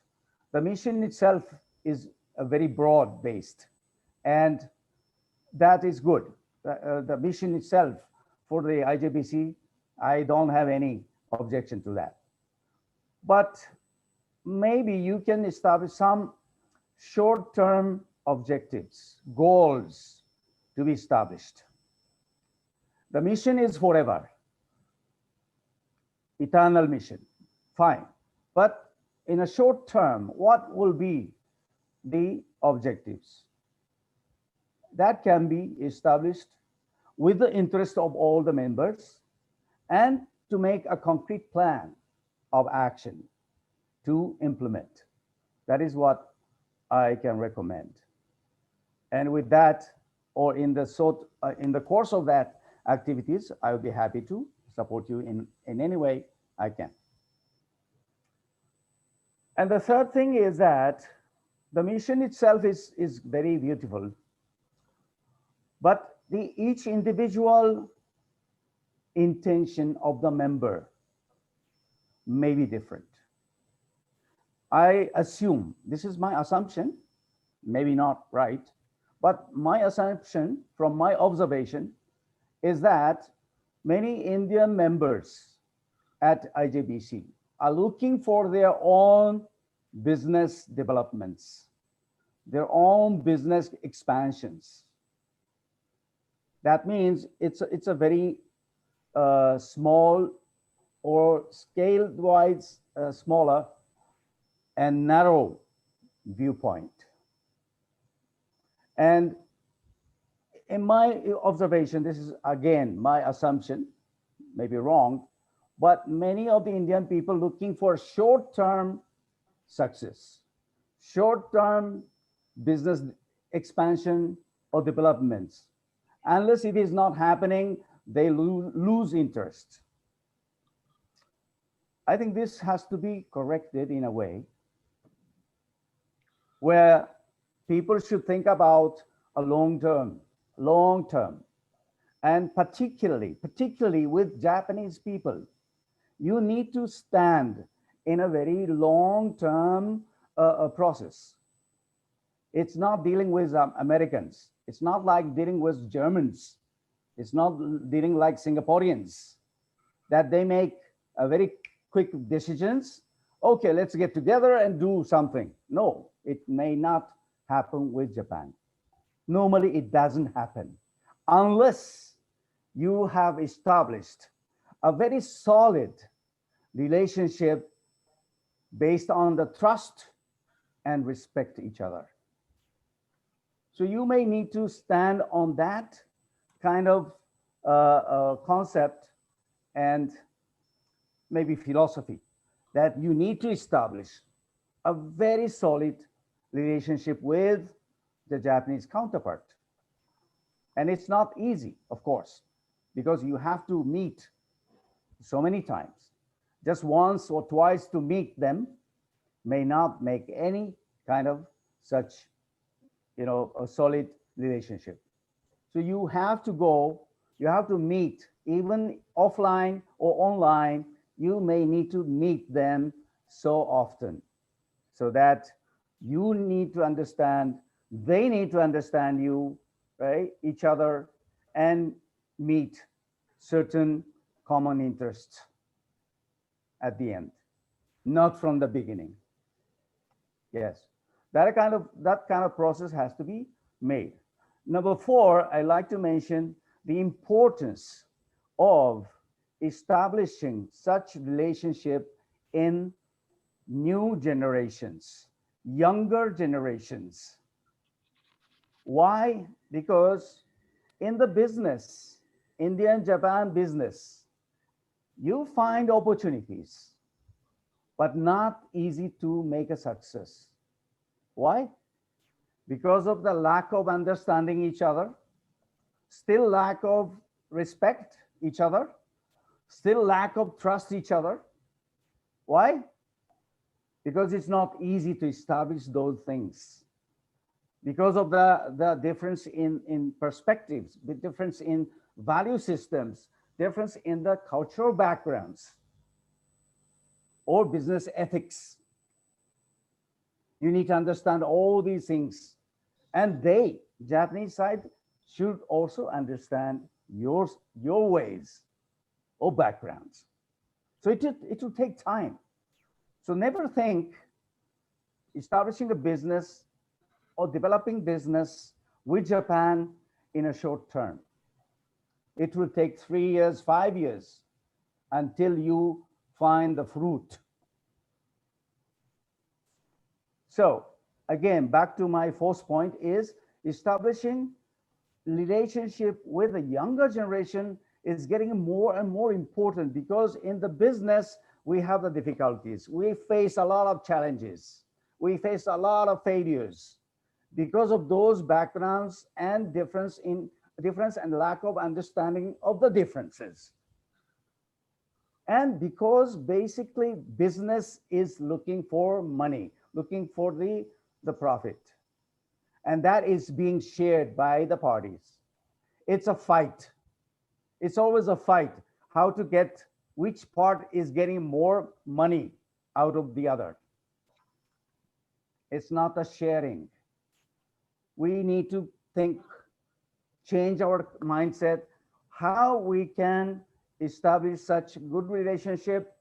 Speaker 3: The mission itself is very broad based, and that is good. The mission itself for the IJBC, I don't have any objection to that. But maybe you can establish some short-term objectives, goals to be established. The mission is forever, eternal mission, fine. But in a short term, what will be the objectives? That can be established with the interest of all the members and to make a concrete plan of action to implement. That is what I can recommend. And with that, or in the course of that activities, I would be happy to support you in any way I can. And the third thing is that the mission itself is very beautiful, but each individual intention of the member may be different. I assume, this is my assumption, maybe not right, but my assumption from my observation is that many Indian members at IJBC are looking for their own business developments, their own business expansions. That means it's a very small or scale-wise smaller and narrow viewpoint. And in my observation, this is again my assumption, maybe wrong, but many of the Indian people looking for short-term success, short-term business expansion or developments. Unless it is not happening, they lose interest. I think this has to be corrected in a way where people should think about a long term, and particularly with Japanese people, you need to stand in a very long-term process. It's not dealing with Americans. It's not like dealing with Germans. It's not dealing like Singaporeans that they make a very quick decisions. Okay, let's get together and do something. No, it may not happen with Japan. Normally, it doesn't happen unless you have established a very solid relationship based on the trust and respect each other. So you may need to stand on that kind of concept and maybe philosophy that you need to establish a very solid relationship with the Japanese counterpart. And it's not easy, of course, because you have to meet so many times. Just once or twice to meet them may not make any kind of such, a solid relationship. So you have to go, you have to meet, even offline or online, you may need to meet them so often so that you need to understand, they need to understand you, right, each other, and meet certain common interests at the end, not from the beginning. Yes, that kind of process has to be made. Number 4, I like to mention the importance of establishing such relationship in new generations, younger generations. Why? Because in the business, Indian-Japan business, you find opportunities, but not easy to make a success. Why? Because of the lack of understanding each other, still lack of respect each other, still lack of trust each other. Why? because it's not easy to establish those things because of the difference in perspectives, the difference in value systems, difference in the cultural backgrounds or business ethics. You need to understand all these things. And they, Japanese side, should also understand your ways or backgrounds. So it will take time. So never think establishing a business or developing business with Japan in a short term. It will take 3 years, 5 years until you find the fruit. So again, back to my fourth point is establishing relationship with the younger generation is getting more and more important, because in the business, we have the difficulties. We face a lot of challenges. We face a lot of failures because of those backgrounds and difference and lack of understanding of the differences. And because basically business is looking for money, looking for the profit. And that is being shared by the parties. It's a fight. It's always a fight, how to get which part is getting more money out of the other. It's not a sharing. We need to think, change our mindset, how we can establish such good relationship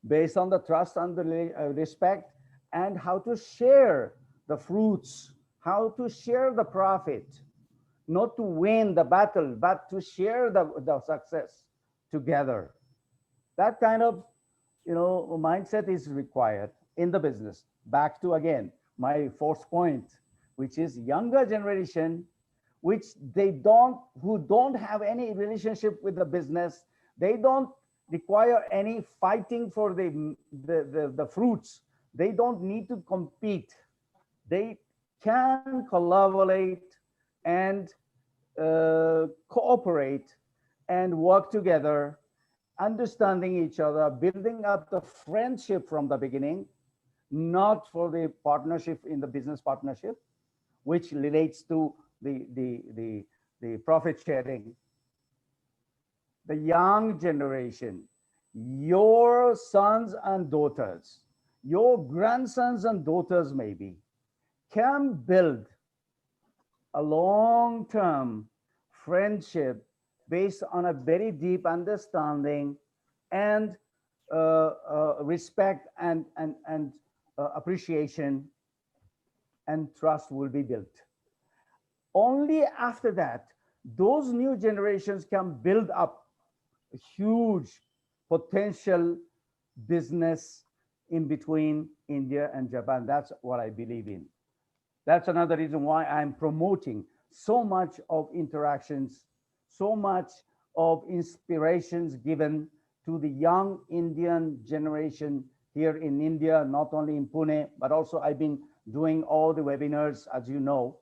Speaker 3: based on the trust and the respect, and how to share the fruits, how to share the profit, not to win the battle, but to share the success together. That kind of, mindset is required in the business. Back to, again, my fourth point, which is younger generation, which who don't have any relationship with the business. They don't require any fighting for the fruits. They don't need to compete. They can collaborate and cooperate and work together, understanding each other, building up the friendship from the beginning, not for the partnership in the business partnership, which relates to the profit sharing. The young generation, your sons and daughters, your grandsons and daughters maybe, can build a long-term friendship based on a very deep understanding and respect and appreciation, and trust will be built. Only after that, those new generations can build up a huge potential business in between India and Japan. That's what I believe in. That's another reason why I'm promoting so much of interactions, so much of inspirations given to the young Indian generation here in India, not only in Pune, but also I've been doing all the webinars, as you know.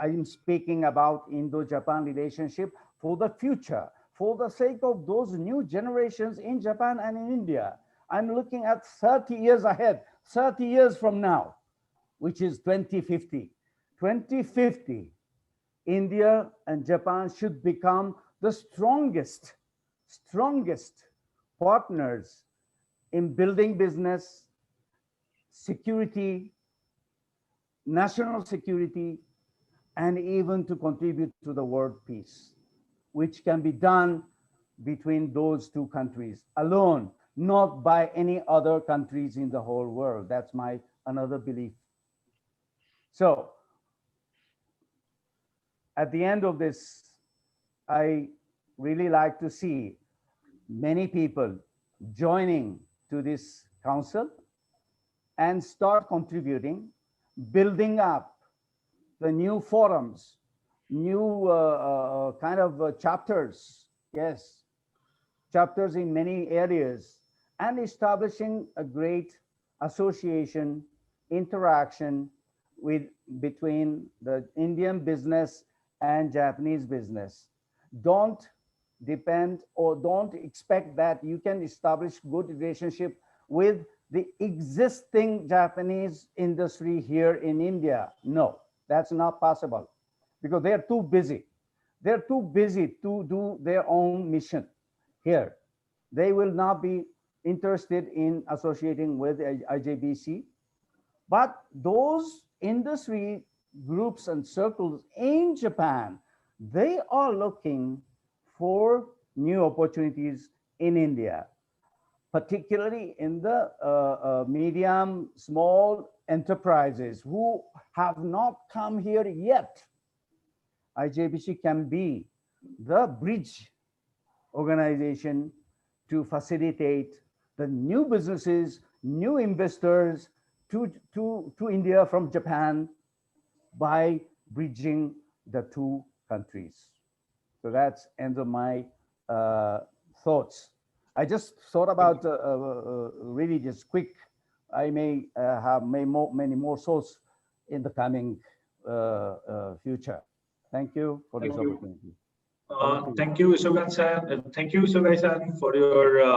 Speaker 3: I'm speaking about Indo-Japan relationship for the future, for the sake of those new generations in Japan and in India. I'm looking at 30 years ahead, 30 years from now, which is 2050. 2050, India and Japan should become the strongest partners in building business, security, national security, and even to contribute to the world peace, which can be done between those two countries alone, not by any other countries in the whole world. That's my another belief. So at the end of this, I really like to see many people joining to this council and start contributing, building up the new forums, new chapters, yes, chapters in many areas, and establishing a great association, interaction between the Indian business and Japanese business. Don't depend or don't expect that you can establish good relationship with the existing Japanese industry here in India. No, that's not possible because they're too busy. They're too busy to do their own mission here. They will not be interested in associating with IJBC. But those industry groups and circles in Japan, they are looking for new opportunities in India, particularly in the medium, small enterprises who have not come here yet. IJBC can be the bridge organization to facilitate the new businesses, new investors to India from Japan by bridging the two countries. So that's end of my thoughts. I just thought about really just quick. I may have many more thoughts in the coming future. Thank you for this opportunity.
Speaker 1: Thank you, Isogai-san. Thank you, Isogai-san, for your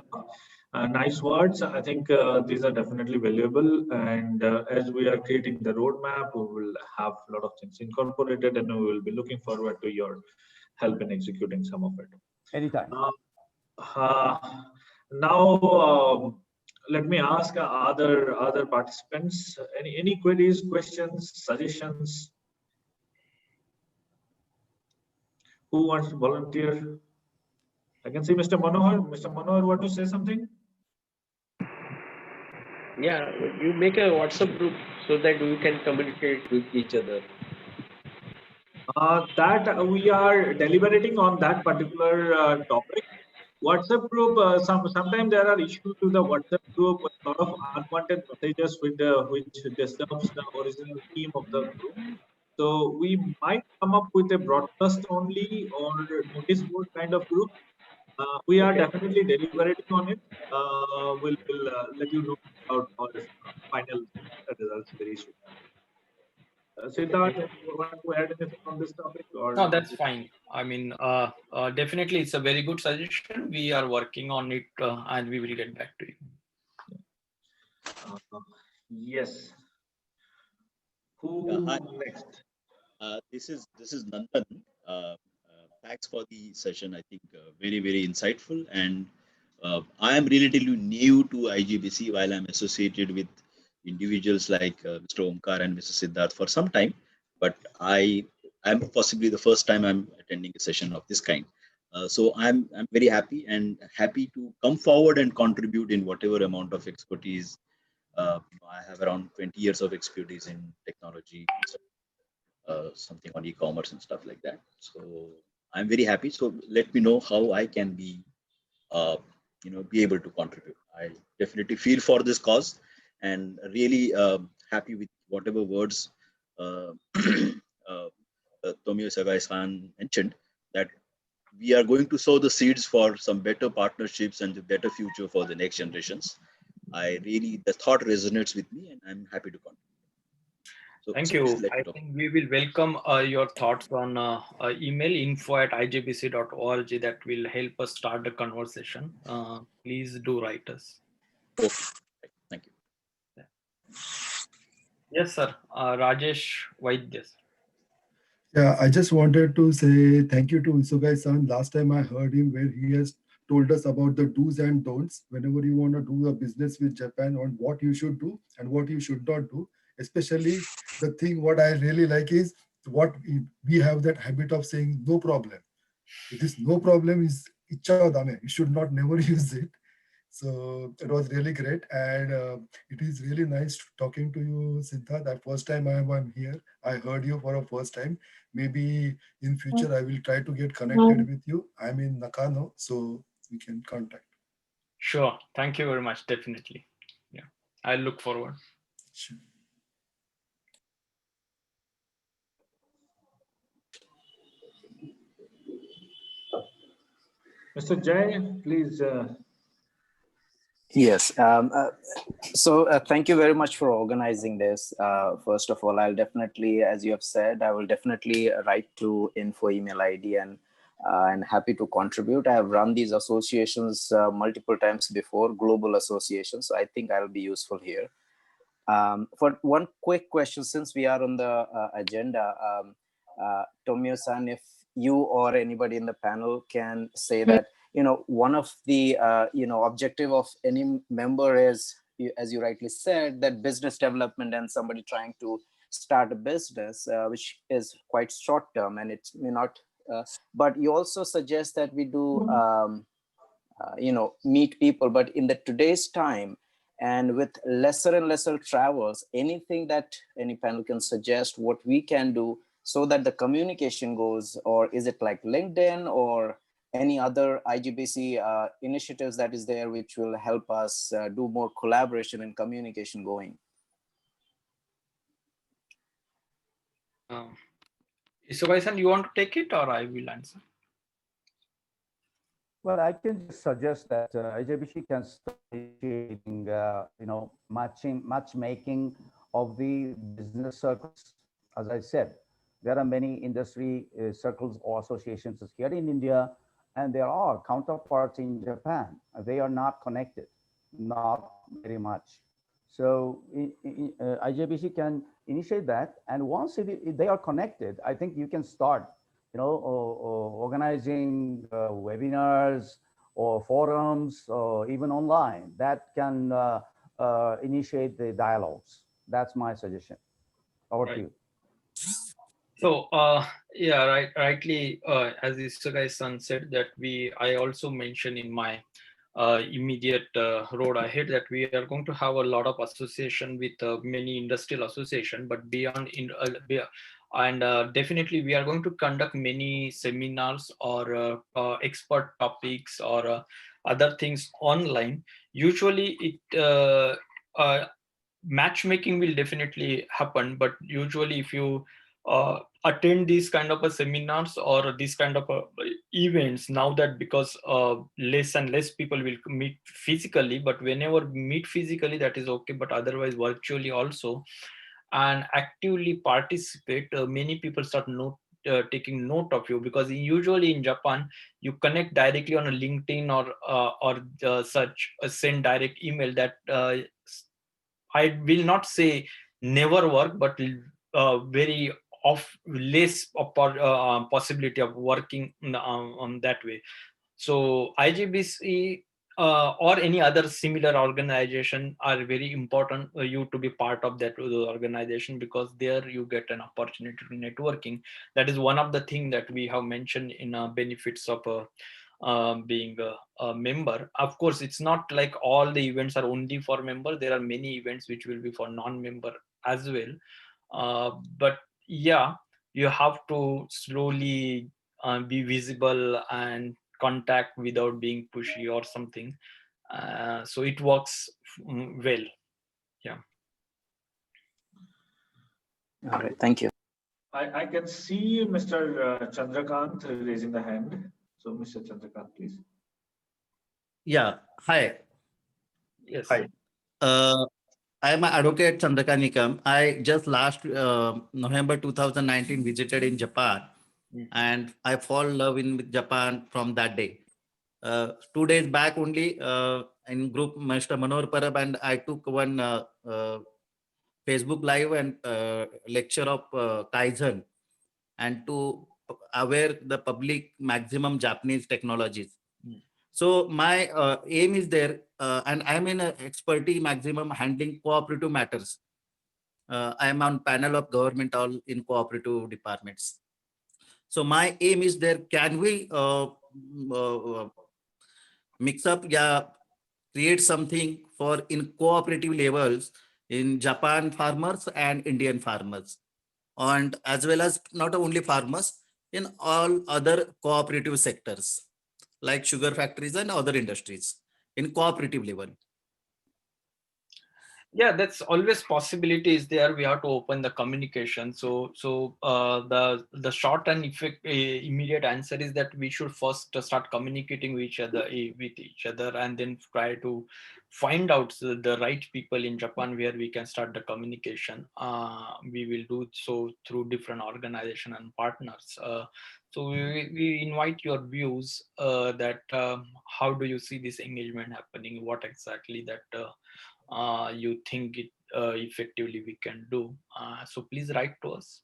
Speaker 1: nice words. I think these are definitely valuable. And as we are creating the roadmap, we will have a lot of things incorporated, and we will be looking forward to your help in executing some of it.
Speaker 3: Anytime.
Speaker 1: Now, let me ask other participants any queries, questions, suggestions. Who wants to volunteer? I can see Mr. Manohar. Mr. Manohar, want to say something?
Speaker 4: Yeah, you make a WhatsApp group so that we can communicate with each other.
Speaker 1: That we are deliberating on that particular topic. WhatsApp group, sometimes there are issues with the WhatsApp group, a lot of unwanted messages which disturbs the original theme of the group. So we might come up with a broadcast only or notice board kind of group. We are definitely deliberating on it. We'll let you know about our final results very soon. Siddharth, you want to add anything on this topic? Or
Speaker 2: no, that's fine. I mean, definitely it's a very good suggestion. We are working on it and we will get back to you.
Speaker 1: Yes. Who next?
Speaker 5: This is Nandan. Thanks for the session. I think very insightful, and I am relatively new to IJBC while I'm associated with individuals like Mr. Omkar and Mr. Siddharth for some time, but I am possibly the first time I'm attending a session of this kind. So I'm very happy to come forward and contribute in whatever amount of expertise. I have around 20 years of expertise in technology, something on e-commerce and stuff like that. So I'm very happy. So let me know how I can be, be able to contribute. I definitely feel for this cause, and really happy with whatever words Tomio Sagai-san mentioned, that we are going to sow the seeds for some better partnerships and a better future for the next generations. The thought resonates with me, and I'm happy to contribute. So,
Speaker 2: thank you. I think we will welcome your thoughts on email info@ijbc.org. That will help us start the conversation. Please do write us.
Speaker 5: Okay. Thank you.
Speaker 2: Yes, sir. Rajesh Vaidyas.
Speaker 6: Yeah, I just wanted to say thank you to Isogai-san. Last time I heard him where he has told us about the do's and don'ts whenever you want to do a business with Japan, on what you should do and what you should not do. Especially the thing what I really like is what we have that habit of saying no problem. This no problem is icha dame. You should not never use it. So it was really great, and it is really nice talking to you, Siddharth. That first time I'm here, I heard you for a first time. Maybe in future I will try to get connected with you. I'm in Nakano, so we can contact.
Speaker 2: Sure. Thank you very much. Definitely. Yeah, I look forward.
Speaker 6: Sure.
Speaker 1: Mr. Jay, please.
Speaker 7: Yes. So thank you very much for organizing this. First of all, I'll definitely, as you have said, I will definitely write to info email ID, and and happy to contribute. I have run these associations multiple times before, global associations, so I think I'll be useful here. For one quick question, since we are on the agenda, Tomio-san, if you or anybody in the panel can say that, one of the, objective of any member is, as you rightly said, that business development and somebody trying to start a business, which is quite short term and it may not, but you also suggest that we do, meet people, but in the today's time, and with lesser and lesser travels, anything that any panel can suggest what we can do so that the communication goes, or is it like LinkedIn or any other IGBC initiatives that is there which will help us do more collaboration and communication going?
Speaker 2: Isugai-san, you want to take it or I will answer?
Speaker 3: Well, I can just suggest that IJBC can start initiating, matchmaking of the business circles. As I said, there are many industry circles or associations here in India, and there are counterparts in Japan. They are not connected, not very much. So IJBC can initiate that, and once they are connected, I think you can start organizing webinars or forums or even online that can initiate the dialogues. That's my suggestion. Over to you.
Speaker 2: So yeah, rightly, as Isugai-san said, that I also mentioned in my immediate road ahead that we are going to have a lot of association with many industrial association, but beyond and definitely we are going to conduct many seminars or expert topics or other things online. Usually it matchmaking will definitely happen, but usually if you attend these kind of seminars or these kind of events, now that because less and less people will meet physically, but whenever meet physically, that is okay, but otherwise virtually also, and actively participate, many people start taking note of you, because usually in Japan you connect directly on a LinkedIn or such send direct email that I will not say never work, but very less possibility of working on that way. So IJBC or any other similar organization are very important you to be part of that organization, because there you get an opportunity to networking. That is one of the things that we have mentioned in benefits of being a member. Of course, it's not like all the events are only for members. There are many events which will be for non-member as well. But yeah, you have to slowly be visible and contact without being pushy or something. So it works well. Yeah.
Speaker 7: All right, thank you.
Speaker 1: I can see Mr. Chandrakant raising the hand. So Mr. Chandrakant, please.
Speaker 8: Yeah, hi.
Speaker 2: Yes.
Speaker 1: Hi.
Speaker 8: I am advocate Chandrakant Nikam. I just last November 2019 visited in Japan, and I fall in love in Japan from that day. 2 days back only in group Mr. Manor Parab and I took one Facebook live and lecture of Kaizen, and to aware the public maximum Japanese technologies. So my aim is there, and I'm in expertise maximum handling cooperative matters. I am on panel of government all in cooperative departments. So my aim is there, can we mix up, create something for in cooperative levels in Japan farmers and Indian farmers, and as well as not only farmers, in all other cooperative sectors like sugar factories and other industries in cooperative level.
Speaker 2: Yeah, that's always possibility is there. We have to open the communication. The short and immediate answer is that we should first start communicating with each other, and then try to find out the right people in Japan where we can start the communication. We will do so through different organization and partners. So we invite your views that how do you see this engagement happening? What exactly that you think it effectively we can do. So please write to us.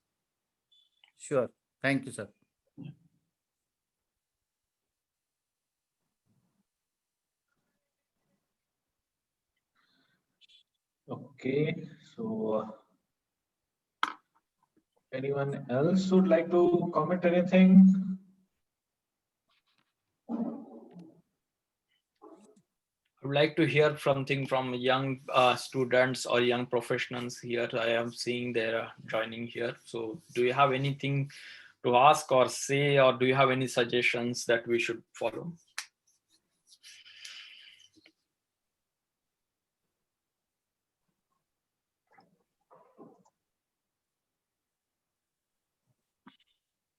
Speaker 8: Sure. Thank you, sir.
Speaker 1: Okay, so anyone else would like to comment anything?
Speaker 2: I would like to hear something from young students or young professionals here. I am seeing they're joining here. So do you have anything to ask or say, or do you have any suggestions that we should follow?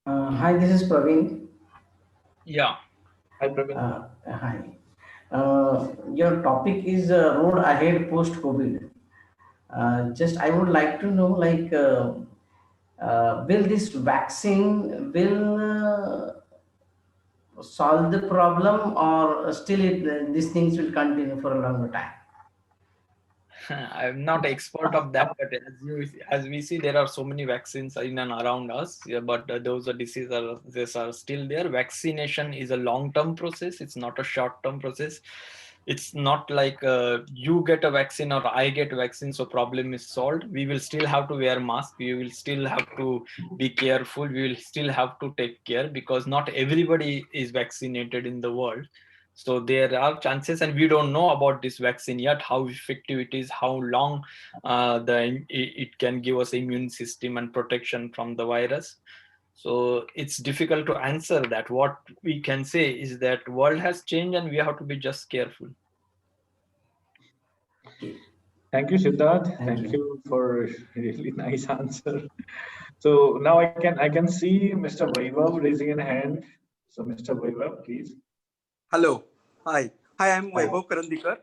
Speaker 9: Hi, this is Praveen.
Speaker 2: Yeah.
Speaker 1: Hi, Praveen.
Speaker 9: Hi. Your topic is road ahead post COVID. Just I would like to know, like, will this vaccine will solve the problem, or still these things will continue for a longer time?
Speaker 2: I'm not expert of that, but as we see, there are so many vaccines in and around us. Yeah, but those are diseases are still there. Vaccination is a long-term process. It's not a short-term process. It's not like you get a vaccine or I get a vaccine, so problem is solved. We will still have to wear mask. We will still have to be careful. We will still have to take care, because not everybody is vaccinated in the world. So there are chances, and we don't know about this vaccine yet, how effective it is, how long it can give us immune system and protection from the virus. So it's difficult to answer that. What we can say is that world has changed and we have to be just careful.
Speaker 1: Thank you, Siddharth.
Speaker 9: Thank
Speaker 1: Thank
Speaker 9: you.
Speaker 1: you for really nice answer. So now I can see Mr. Vaibhav raising a hand. So Mr. Vaibhav, please.
Speaker 10: Hello. Hi. Hi, I'm
Speaker 1: Hi.
Speaker 10: Vaibhav Karandikar.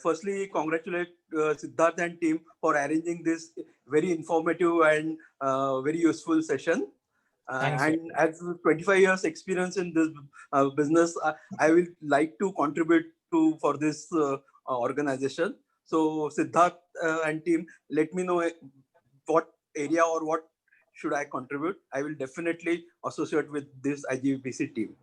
Speaker 10: Firstly, congratulate Siddharth and team for arranging this very informative and very useful session.
Speaker 2: Thanks.
Speaker 10: And as 25 years experience in this business, I will like to contribute for this organization. So Siddharth and team, let me know what area or what should I contribute. I will definitely associate with this IJBC team.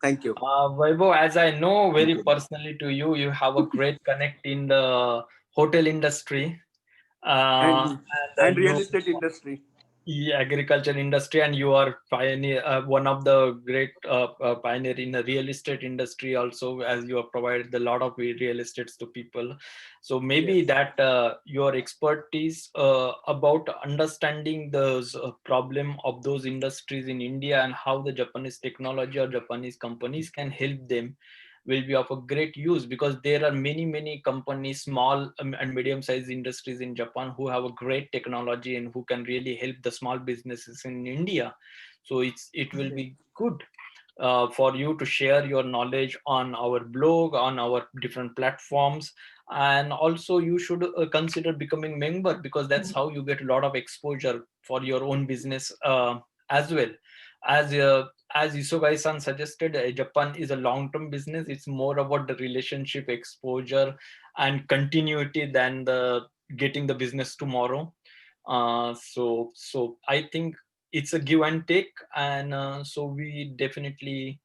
Speaker 10: Thank you.
Speaker 2: Vaibhav, as I know very personally to you, you have a great connect in the hotel industry
Speaker 10: And real estate industry.
Speaker 2: agriculture industry, and you are pioneer, one of the great pioneer in the real estate industry also, as you have provided a lot of real estates to people. So maybe
Speaker 10: Yes.
Speaker 2: that your expertise about understanding those problem of those industries in India and how the Japanese technology or Japanese companies can help them will be of a great use, because there are many companies, small and medium sized industries in Japan who have a great technology and who can really help the small businesses in India. So it will be good for you to share your knowledge on our blog, on our different platforms. And also you should consider becoming member, because that's how you get a lot of exposure for your own business as well. As Isogai-san suggested, Japan is a long-term business. It's more about the relationship, exposure, and continuity than the getting the business tomorrow. So I think it's a give and take, and so we definitely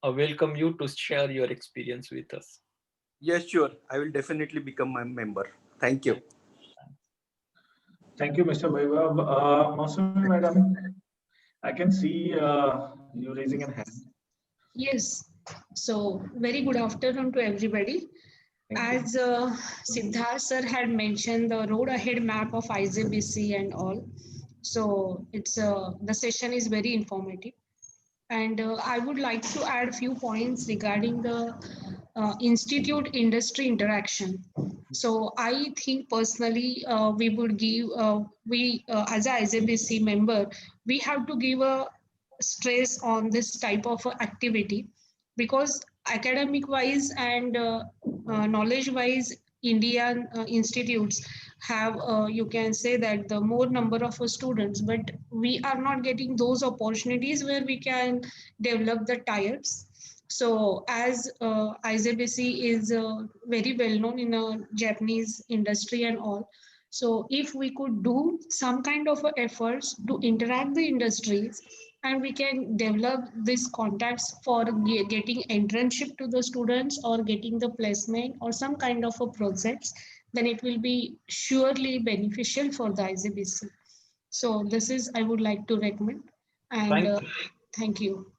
Speaker 2: welcome you to share your experience with us.
Speaker 10: Yes, sure. I will definitely become a member. Thank you.
Speaker 1: Thank you, Mr. Vaibhav. Mausami Madam, I can see you raising a hand.
Speaker 11: Yes. So very good afternoon to everybody. As Siddharth sir had mentioned, the road ahead map of IJBC and all. So it's the session is very informative. And I would like to add few points regarding the institute industry interaction. So I think personally, we would give, as a IJBC member, we have to give a stress on this type of activity, because academic wise and knowledge wise, Indian institutes have, you can say that the more number of students, but we are not getting those opportunities where we can develop the tie-ups. So as IJBC is very well known in a Japanese industry and all, so if we could do some kind of efforts to interact the industries, and we can develop these contacts for getting internship to the students or getting the placement or some kind of a projects, then it will be surely beneficial for the IJBC. So this is I would like to recommend, and
Speaker 2: Thank you.
Speaker 11: thank you.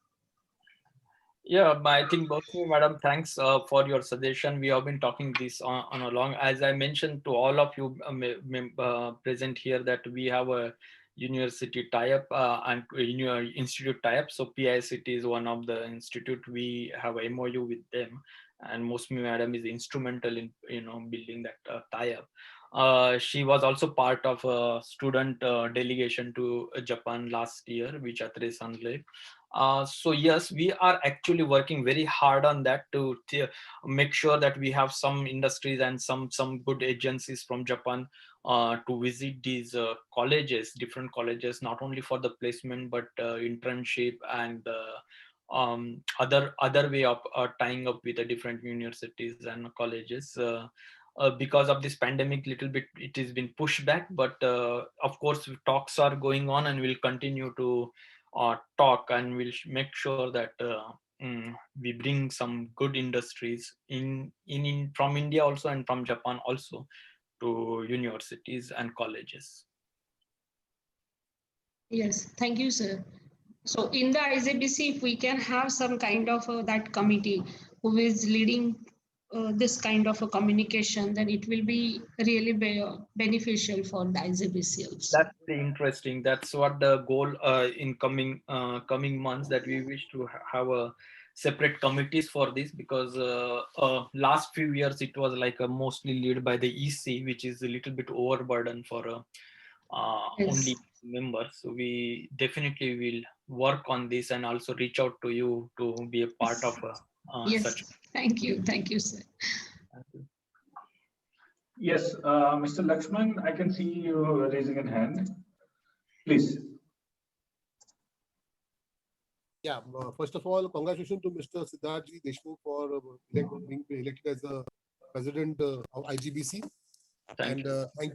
Speaker 2: Yeah, I think both of you, madam, thanks for your suggestion. We have been talking this on a long, as I mentioned to all of you present here, that we have a university tie-up and institute tie-up. So PICT is one of the institute. We have a MOU with them, and Mosmi madam is instrumental in building that tie-up. She was also part of a student delegation to Japan last year, which Atre Sanle. So yes, we are actually working very hard on that to make sure that we have some industries and some good agencies from Japan to visit these colleges, different colleges, not only for the placement but internship and other way of tying up with the different universities and colleges. Because of this pandemic, little bit it has been pushed back, but of course talks are going on and will continue to talk, and we'll make sure that we bring some good industries in from India also and from Japan also to universities and colleges.
Speaker 11: Yes, thank you, sir. So in the IJBC, if we can have some kind of that committee who is leading this kind of a communication, then it will be really beneficial for the IJBC also.
Speaker 2: That's very interesting. That's what the goal in coming months, that we wish to have a separate committees for this, because last few years it was like mostly led by the EC, which is a little bit overburden for
Speaker 11: Yes.
Speaker 2: only members. So we definitely will work on this and also reach out to you to be a part of
Speaker 11: Yes,
Speaker 2: such.
Speaker 11: thank you, sir.
Speaker 1: Yes, Mr. Lakshman, I can see you raising a hand. Please.
Speaker 12: Yeah, first of all, congratulations to Mr. Siddharji Deshmukh for being elected as the president of IJBC. Thank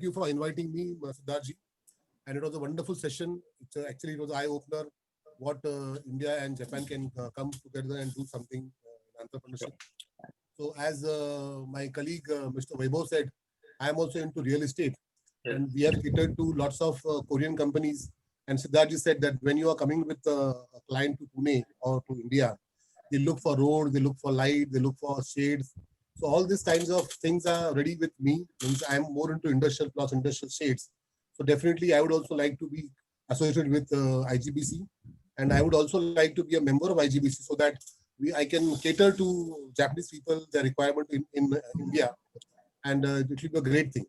Speaker 12: you for inviting me, Siddharji. And it was a wonderful session. Actually, it was an eye-opener what India and Japan can come together and do something in entrepreneurship. So as my colleague, Mr. Vaibhav said, I am also into real estate. Yes. And we have catered to lots of Korean companies. And Siddharji said that when you are coming with a client to Pune or to India, they look for road, they look for light, they look for shades. So all these kinds of things are ready with me. Means I am more into industrial plus industrial shades. So definitely I would also like to be associated with IJBC. And I would also like to be a member of IJBC so that I can cater to Japanese people, their requirement in India. And it will be a great thing.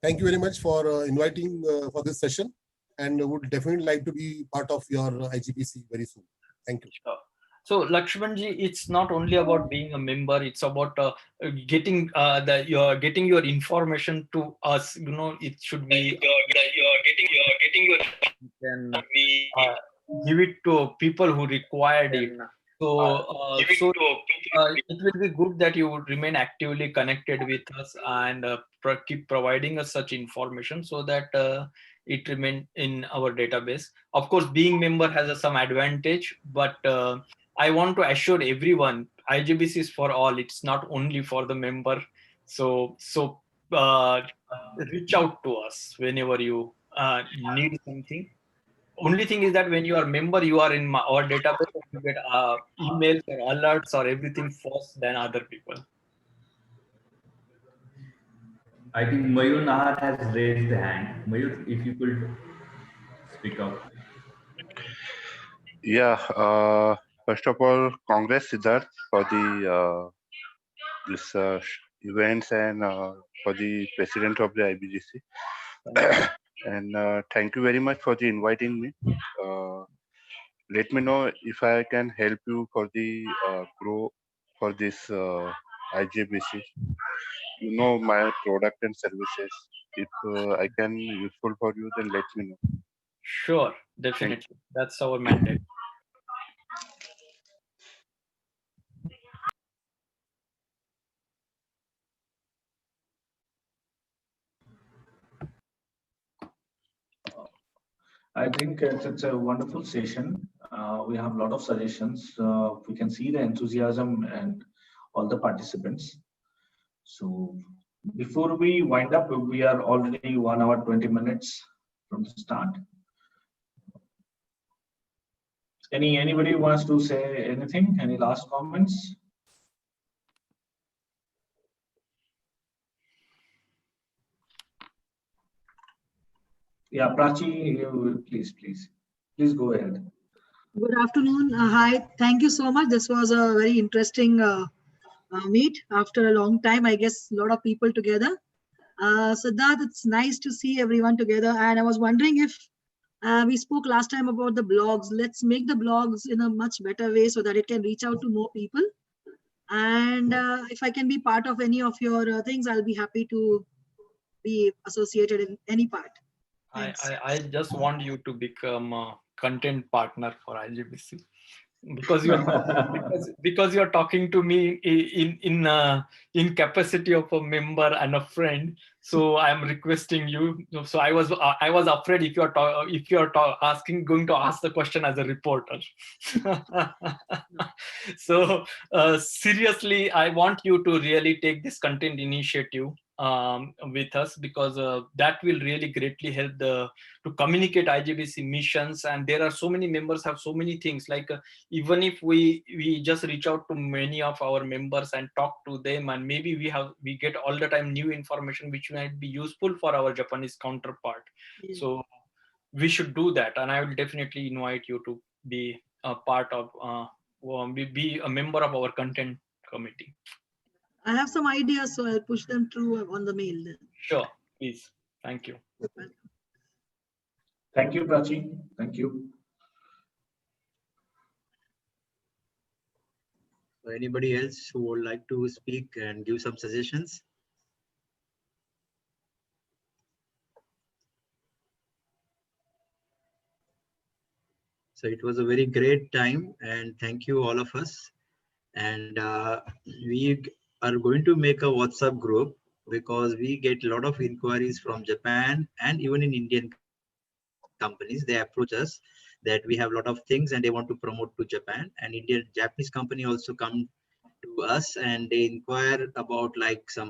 Speaker 12: Thank you very much for inviting for this session, and would definitely like to be part of your IJBC very soon. Thank you.
Speaker 2: Sure. So Lakshmanji, it's not only about being a member; it's about getting getting your information to us. You know, it should be getting your then give it to people who required it. So, it will be good that you would remain actively connected with us and keep providing us such information so that it remain in our database. Of course, being member has some advantage, but I want to assure everyone, IJBC is for all. It's not only for the member. So reach out to us whenever you need something. Only thing is that when you are a member, you are in our database, and you get emails or alerts or everything first than other people.
Speaker 13: I think Mayur Nahar has raised the hand. Mayur, if you could speak up.
Speaker 14: Yeah, first of all, congrats Siddharth for the this events and for the president of the IBGC. And thank you very much for the inviting me. Let me know if I can help you for the grow for this IJBC. You know my product and services. If I can useful for you, then let me know.
Speaker 2: Sure, definitely. That's our mandate.
Speaker 1: I think it's a wonderful session. We have a lot of suggestions. We can see the enthusiasm and all the participants. So before we wind up, we are already 1 hour 20 minutes from the start. Anybody wants to say anything? Any last comments? Yeah, Prachi, please go ahead.
Speaker 15: Good afternoon. Hi, thank you so much. This was a very interesting meet after a long time. I guess a lot of people together. Siddharth, it's nice to see everyone together. And I was wondering if we spoke last time about the blogs. Let's make the blogs in a much better way so that it can reach out to more people. And if I can be part of any of your things, I'll be happy to be associated in any part.
Speaker 2: I just want you to become a content partner for IJBC because you're talking to me in capacity of a member and a friend. So I'm requesting you. So I was afraid if you're going to ask the question as a reporter. So seriously, I want you to really take this content initiative with us because that will really greatly help to communicate IJBC missions. And there are so many members have so many things like even if we just reach out to many of our members and talk to them, and maybe we get all the time new information which might be useful for our Japanese counterpart. Yeah. So we should do that, and I will definitely invite you to be a part of be a member of our content committee.
Speaker 15: I have some ideas, so I'll push them through on the mail then.
Speaker 2: Sure, please. Thank you.
Speaker 1: Thank you, Prachi. Thank you.
Speaker 16: Anybody else who would like to speak and give some suggestions? So it was a very great time, and thank you all of us. And we are going to make a WhatsApp group because we get a lot of inquiries from Japan and even in Indian companies. They approach us that we have a lot of things and they want to promote to Japan, and Japanese company also come to us and they inquire about like some